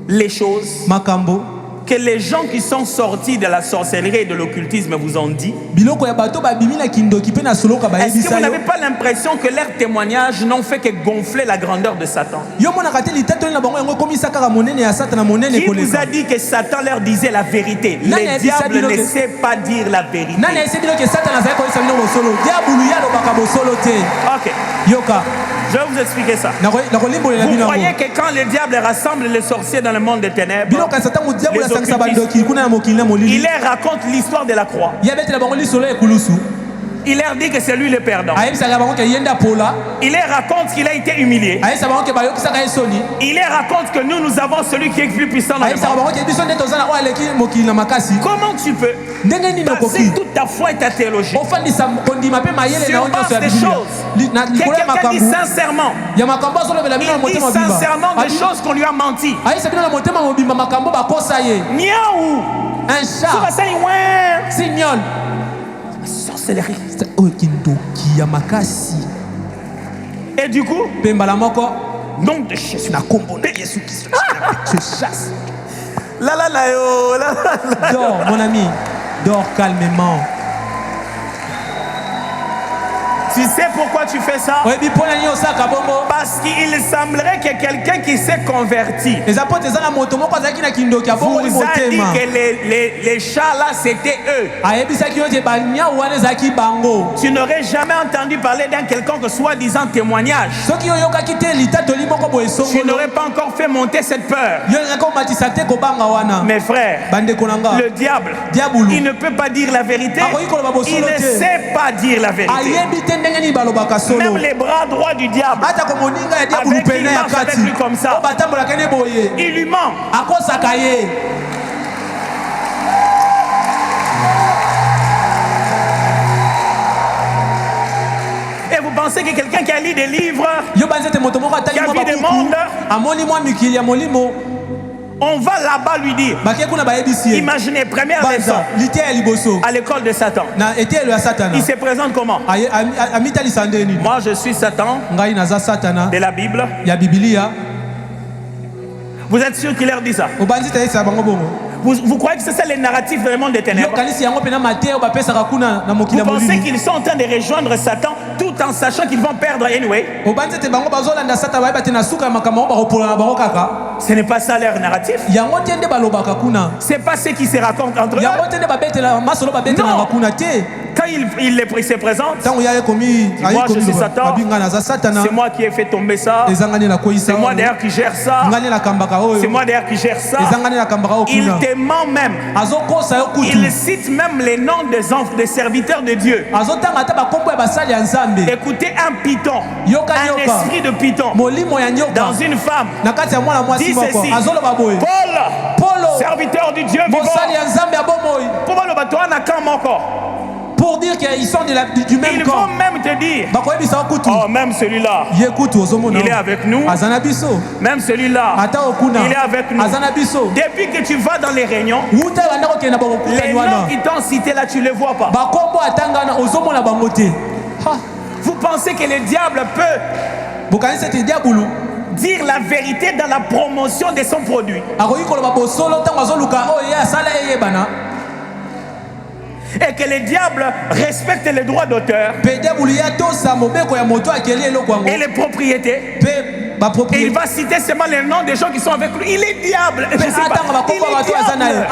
les choses makambo que les gens qui sont sortis de la sorcellerie et de l'occultisme vous ont dit? biloko ya bato babimi na kindoki pe na soloka Est-ce que bayebisa vous yo. n'avez pas l'impression que leurs témoignages n'ont fait que gonfler la grandeur de Satan? Yo monaka te litatoli na bango yango ekomisa kaka monene ya satana monene Qui vous a koleka. dit que Satan leur disait la vérité? Nani Le a dit ça, diable Bilo, ne que- sait pas dire la vérité. Nani ayesi bino ke satana azali koyesa bino bosolo. Diabulu ya alobaka bosolo te. Ok, Yoka. je vais vous expliquer ça. nakolimbolela Vous bino croyez yango. que quand le diable rassemble les sorciers dans le monde des ténèbres, Bino kanisa ntango diabulu Les asangisa occultistes. bandoki kuna na mokili na il molili. leur raconte l'histoire de la croix. Ya betela bango lisolo ya ekulusu. Il leur dit que c'est lui le perdant. Ayebisaka bango ke ye nde apola. Il leur raconte qu'il a été humilié. Ayebisa bango ke bayokisaka ye soni. Il leur raconte que nous avons celui qui est plus puissant dans le Ayebisaka monde. bango ke biso nde toza na oyo aleki mokili na makasi. Comment tu peux Ndenge nini baser okoki toute ta foi et ta théologie ofandisa kondima mpe mayele na sur yo base nyonso ya des Biblia. choses Na que likolo ya quelqu'un dit makambo sincèrement? ya makambo azolobela bino na Il dit motema mobimba. sincèrement des choses qu'on lui a menti. Ayebisa bino na motema mobimba makambo bakosa ye. Miaou! Un chat, signol. Sorcellerie. Oyo kindoki ya makasi. Et du coup, Pe mbala moko nom de Jésus. na kombo na Yesu Kristo je chasse. La la la yo, la la la. Dors mon ami, dors calmement. Tu sais pourquoi tu fais ça? Oyebi mpona nini osaka bongo? Parce qu'il semblerait que quelqu'un qui s'est converti Eza po eza na moto moko azalaki na kindoki ya bongo vous li a dit motema. que les chats là c'était eux. Ayebisaki yo te banyau wana ezalaki bango. Tu n'aurais jamais entendu parler d'un quelconque soi-disant témoignage. Soki oyokaki te litatoli moko boye Tu songolo. n'aurais pas encore fait monter cette peur. Yo ezalaki omatisa te kobanga wana. Mes frères, Bandeko na nga. le diable, Diabulu. il ne peut pas dire la vérité. Akoki koloba Il bosolo ne te. sait pas dire la vérité. Ayebi te ndenge nini balobaka solo. Même les bras droits du diable, Ata ko moninga ya diabulu Avec lui, pene ya marche avec kati. lui comme ça. O batambolaka ne boye. il lui ment. Akosaka ye. Et vous pensez que quelqu'un qui a lu des livres, Yo banzete moto moko atali Qui a mwa vu des babuku. mondes. Amoni mwa mikili ya molimo. On va là-bas lui dire. Bake kuna bayebisi. Imaginez, première leçon. Lité ya liboso. À l'école de Satan. Na etelo ya Satana. Il se présente comment? Amitali sandeni. Moi je suis Satan. Ngai naza Satana. De la Bible. Ya Biblia. Vous êtes sûr qu'il leur dit ça? Obanzi tayi sa bango bongo. Vous croyez que c'est ça les narratifs dans le monde des ténèbres? Vous pensez qu'ils sont en train de rejoindre Satan tout en sachant qu'ils vont perdre anyway? Ce n'est pas ça leur narratif. C'est pas ce qui se racontent entre eux. Non. Quand il se présente, moi je suis Satan, c'est moi qui ai fait tomber ça, c'est moi d'ailleurs qui gère ça, c'est moi d'ailleurs qui gère ça. Il te ment même. Il cite même les noms des serviteurs de Dieu. Écoutez un python, un esprit de python dans une femme dit ceci: Paul, serviteur du Dieu vivant. Pour dire qu'ils sont du même ils corps. Vont même te dire, oh, même celui-là, il est avec nous. Même celui-là, il est avec nous. Depuis que tu vas dans les réunions, les noms qui t'ont cité là, tu ne les vois pas. Vous pensez que le diable peut dire la vérité dans la promotion de son produit? Et que le diable respecte les droits d'auteur et les propriétés. Et il va citer seulement les noms des gens qui sont avec lui. Il est diable. Je sais pas. Il est diable.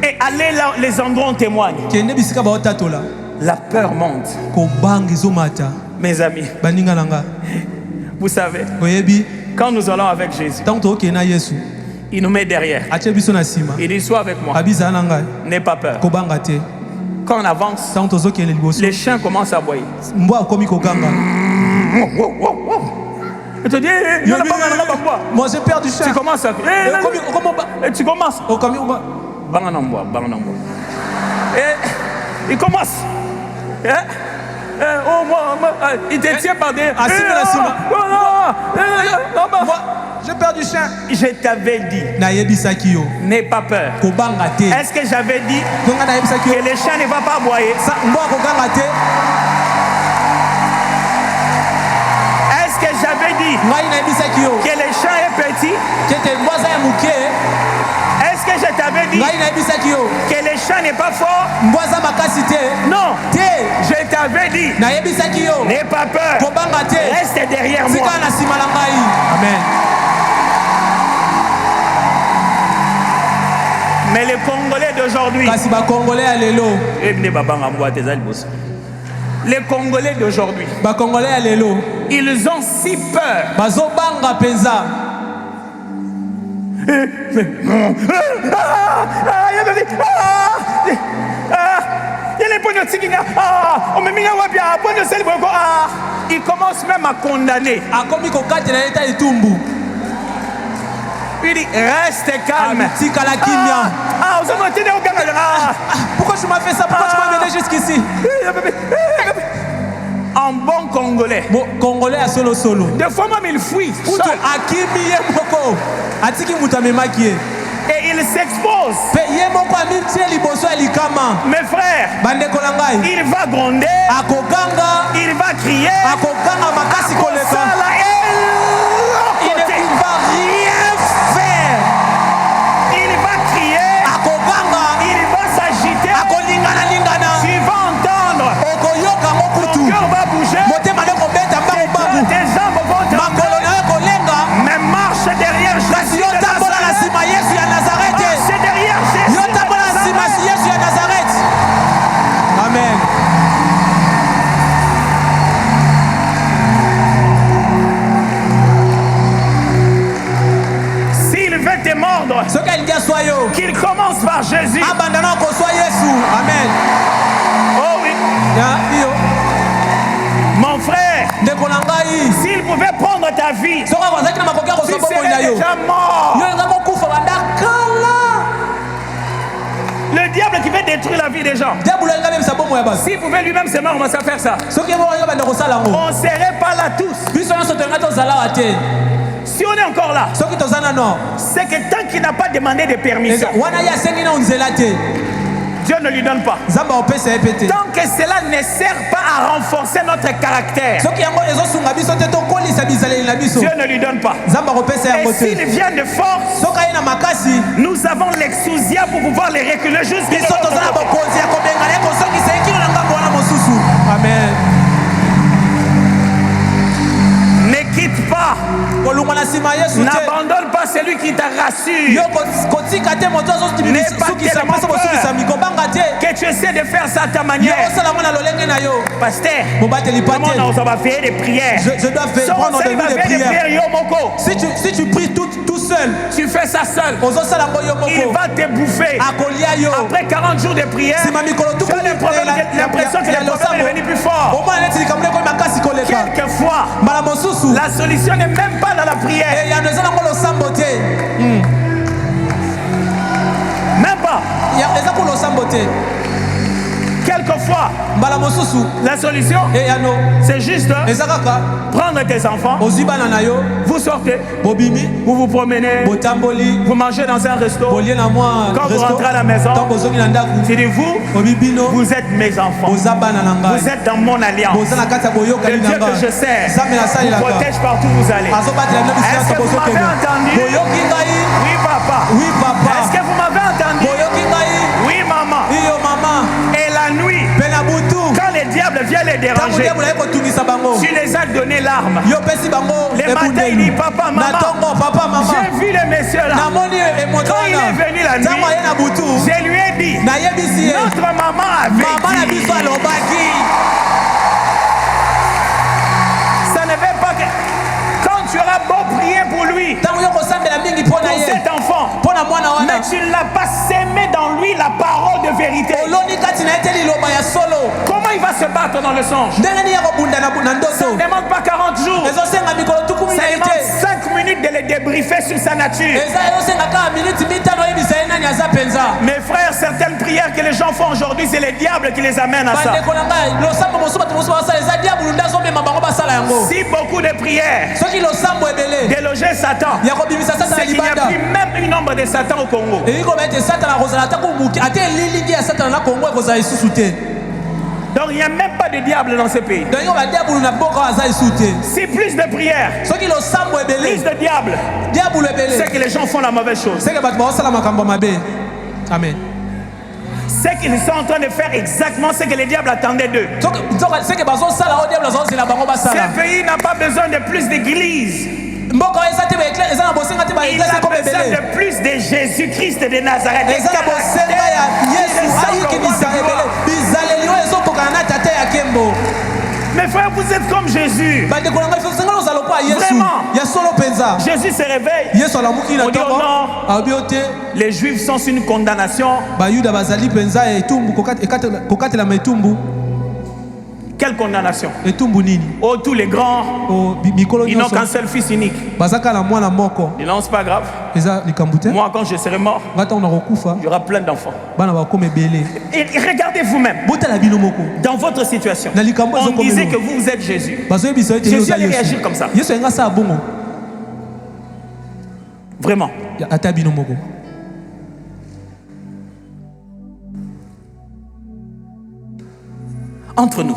Et allez là, les endroits où on témoigne. La peur monte. Mes amis, vous savez, quand nous allons avec Jésus, il nous met derrière. Il dit: sois avec moi. N'aie pas peur. Quand on avance, les chiens commencent à aboyer. Il te dit: moi j'ai peur du chien. Tu commences à... Tu commences. Et il commence. Il te tient par des... Moi, j'ai peur du chien. Je t'avais dit, n'aie pas peur. Est-ce que j'avais dit que le chien ne va pas aboyer? Est-ce que j'avais dit que le chien est petit? Est-ce que je t'avais dit que le chien n'est pas fort? Non. Je t'avais dit, n'aie pas peur. Reste derrière moi. Amen. Mais les Congolais d'aujourd'hui, les Congolais d'aujourd'hui, ils ont si peur. Il commence même à condamner. Il dit: reste calme. Pourquoi tu m'as fait ça? Pourquoi tu m'as mené jusqu'ici? En bon Congolais. Congolais à solo. Des fois même il fuit. Et il s'expose. Mes frères, il va gronder. Il va crier. Il ne va rien faire. Il va crier. Il va s'agiter. Tu vas entendre. Ton cœur va bouger. Tes jambes vont trembler. Mais marche derrière Jésus de Nazareth. Marche derrière Jésus de Nazareth. Amen. S'il veut te mordre, qu'il commence par Jésus. Amen. Oh oui. Mon frère, s'il pouvait prendre ta vie, tu serais déjà mort. Le diable qui veut détruire la vie des gens. diable alingi abebisa bomoi ya bato S'il pouvait lui-même seulement commencer à faire ça, soki ye moko alingi banda kosala yango on ne serait pas là tous. biso nyonso tolinga tozala awa te Si on est encore là, soki toza nano c'est que tant qu'il n'a pas demandé de permission, wana ye asengi na nzela te Dieu ne lui donne pas. nzambe aopesa ye mpe te Tant que cela ne sert pas à renforcer notre caractère, soki yango ezosunga biso te tokolisa bizaleli na biso Dieu ne lui donne pas. nzambe akopesa yango Et s'il te vient de force, soki aye na makasi nous avons l'exousia pour pouvoir les reculer jusqu'à biso toza na bokonzi ya kobengana ye kosokisa ekilo na ngambo wana mosusu amen Ne quitte pas, kolungwa na nsima ya yesu te n'abandonne pas celui qui t'a rassure. yo kotika te moto azosukisa mpasi kosukisa mikobanga te Que tu essaies de faire ça à ta yo manière. osala ngo na lolenge na yo Pasteur, mobateli pa comment te on va faire des prières? je dois prendre Si on des faire des prières prières, yo moko, si tu pries tout seul tu fais ça seul. ozosala ngo yo Il moko va te bouffer. akolia yo Après 40 jours de prière, nsima mikolo tu as l'impression que le problème est devenu plus fort. omona neti likambo ekoyi makasi koleka Quelquefois, mbala mosusu la solution n'est même pas dans la prière. eyano eza nango losambo te Même pas. eza ku losambo te Quelquefois, mbala mosusu la solution, eyano c'est juste eza kaka prendre tes enfants, ozwi bana na yo vous sortez, bobimi vous vous promenez, botamboli vous mangez dans un resto. bolie na mwa Quand vous rentrez à la maison, ntango bozongi na ndako je dis vous, obi bino vous êtes mes enfants. boza bana na Vous ngai êtes dans mon alliance. boza na kati ya Le boyokani Dieu na que je ngai sers nzambe vous nasalelaka protège partout où vous allez. azobatela bino Est-ce bisiasa que vous m'avez bozokende entendu? boyoki ngai Oui, papa. oui papa Est-ce que vous m'avez entendu? boyoki ngai Oui, maman. iyo mama Et la nuit, mpe na butu quand le diable vient les ntango déranger, diabolo aye kotungisa bango tu les as donné l'arme. yo opesi bango Le matin, il dit, papa, na maman, ntongo papa mama j'ai vu le monsieur là. namoni emoto Quand il est venu la wana ntango aye nuit, na butu je lui ai dit, nayebisi ye notre maman mama na avait dit, biso alobaki ça ne veut pas que... Quand tu auras beau prier pour lui, ntango yo kosambela mingi mpo na pour ye cet enfant, mpo na mwana wana mais tu ne l'as pas sémé dans lui la parole de vérité. oloni kati na ye te liloba ya solo Comment il va se battre dans le songe? ndenge nini ya kobunda na Ça ndoto ne demande pas 40 jours. ezosenga mikolo tukumi Ça na ye demande te 5 minutes de le débriefer sur sa nature. eza ezosenga kaka miniti mitano oyebisa ye nani aza mpenza Mes frères, certaines prières que les gens font aujourd'hui, c'est le diable qui les amène à ça. bandeko na ngai losambo mosusu bato mosusu basala eza diabulu nde azomema bango basala yango Si beaucoup de prières soki losambo ebele déloger Satan, ya kobimisa sata na c'est qu'il n'y a libanda plus même une ombre de Satan au Congo. eyi koba ete satana akozala ata komuki ate elilingi ya satana na kongo ekozala lisusu te Donc il n'y a même pas de diable dans ce pays. dongo badiabulu na mboka aza lisusu te Si plus de prières, soki losambo plus ebele de diable, diabulu c'est ebele que les gens font la mauvaise chose. seke bato baosala makambo mabe amen C'est qu'ils sont en train de faire exactement ce que le diable attendait d'eux. seke bazosala oyo diabulu azozela bango basala Ce pays n'a pas besoin de plus d'églises. mboka oyo eza te baeglise eza na bosenga te Il baeglise a ekoma besoin ebele de plus de Jésus-Christ de Nazareth. eza na bosenga ya yesu ayikimisa ebele bizaleli oyo ezokokana na tata ya nkembo Mes frères, vous êtes comme Jésus. bandeko na ngai senga ozala lokola yesu Vraiment. ya solo mpenza Jésus se réveille. yesu alamuki na On dit ntongo au nord. alobi o te Les Juifs sont sur une condamnation. bayuda bazali mpenza etumbu kokatelama etumbu Quelle condamnation? etumbu nini Oh, tous les grands, mikolo ils n'ont nyonso qu'un seul fils unique. baza kaka na mwana moko Ils non, c'est pas grave. eza likambo te Moi, quand je serai mort, ngai ntango na kokufa il y aura plein d'enfants. bana bakoma ebele Et regardez vous-même. botala bino moko Dans votre situation, Na likambo on ezokomela. disait que vous êtes Jésus. bazoyebisa ete Jésus oza allait yesu réagir comme ça. yesu ayenga asala bongo Vraiment. ata bino moko Entre nous,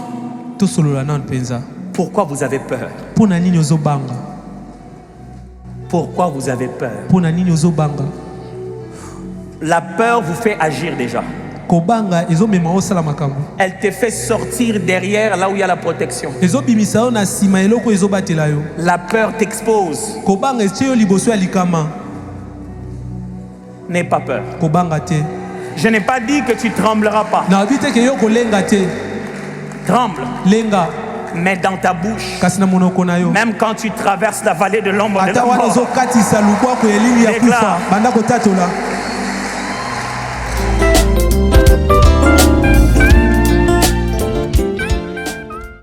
tosolola nanu mpenza pourquoi vous avez peur? mpo na nini ozobanga Pourquoi vous avez peur? mpo na nini ozobanga La peur vous fait agir déjà. kobanga ezomema osala makambo Elle te fait sortir derrière là où il y a la protection. ezobimisa yo na nsima eloko ezobatela yo La peur t'expose. kobanga etie yo liboso ya likama N'aie pas peur. kobanga te Je n'ai pas dit que tu trembleras pas. nayebi te ke yo kolenga te Tremble, lenga mais dans ta bouche. kasi na monoko na yo Même quand tu traverses la vallée de l'ombre de ata la wana mort, ozokatisa lubwaku elili ya kufa Déclare. banda kotatola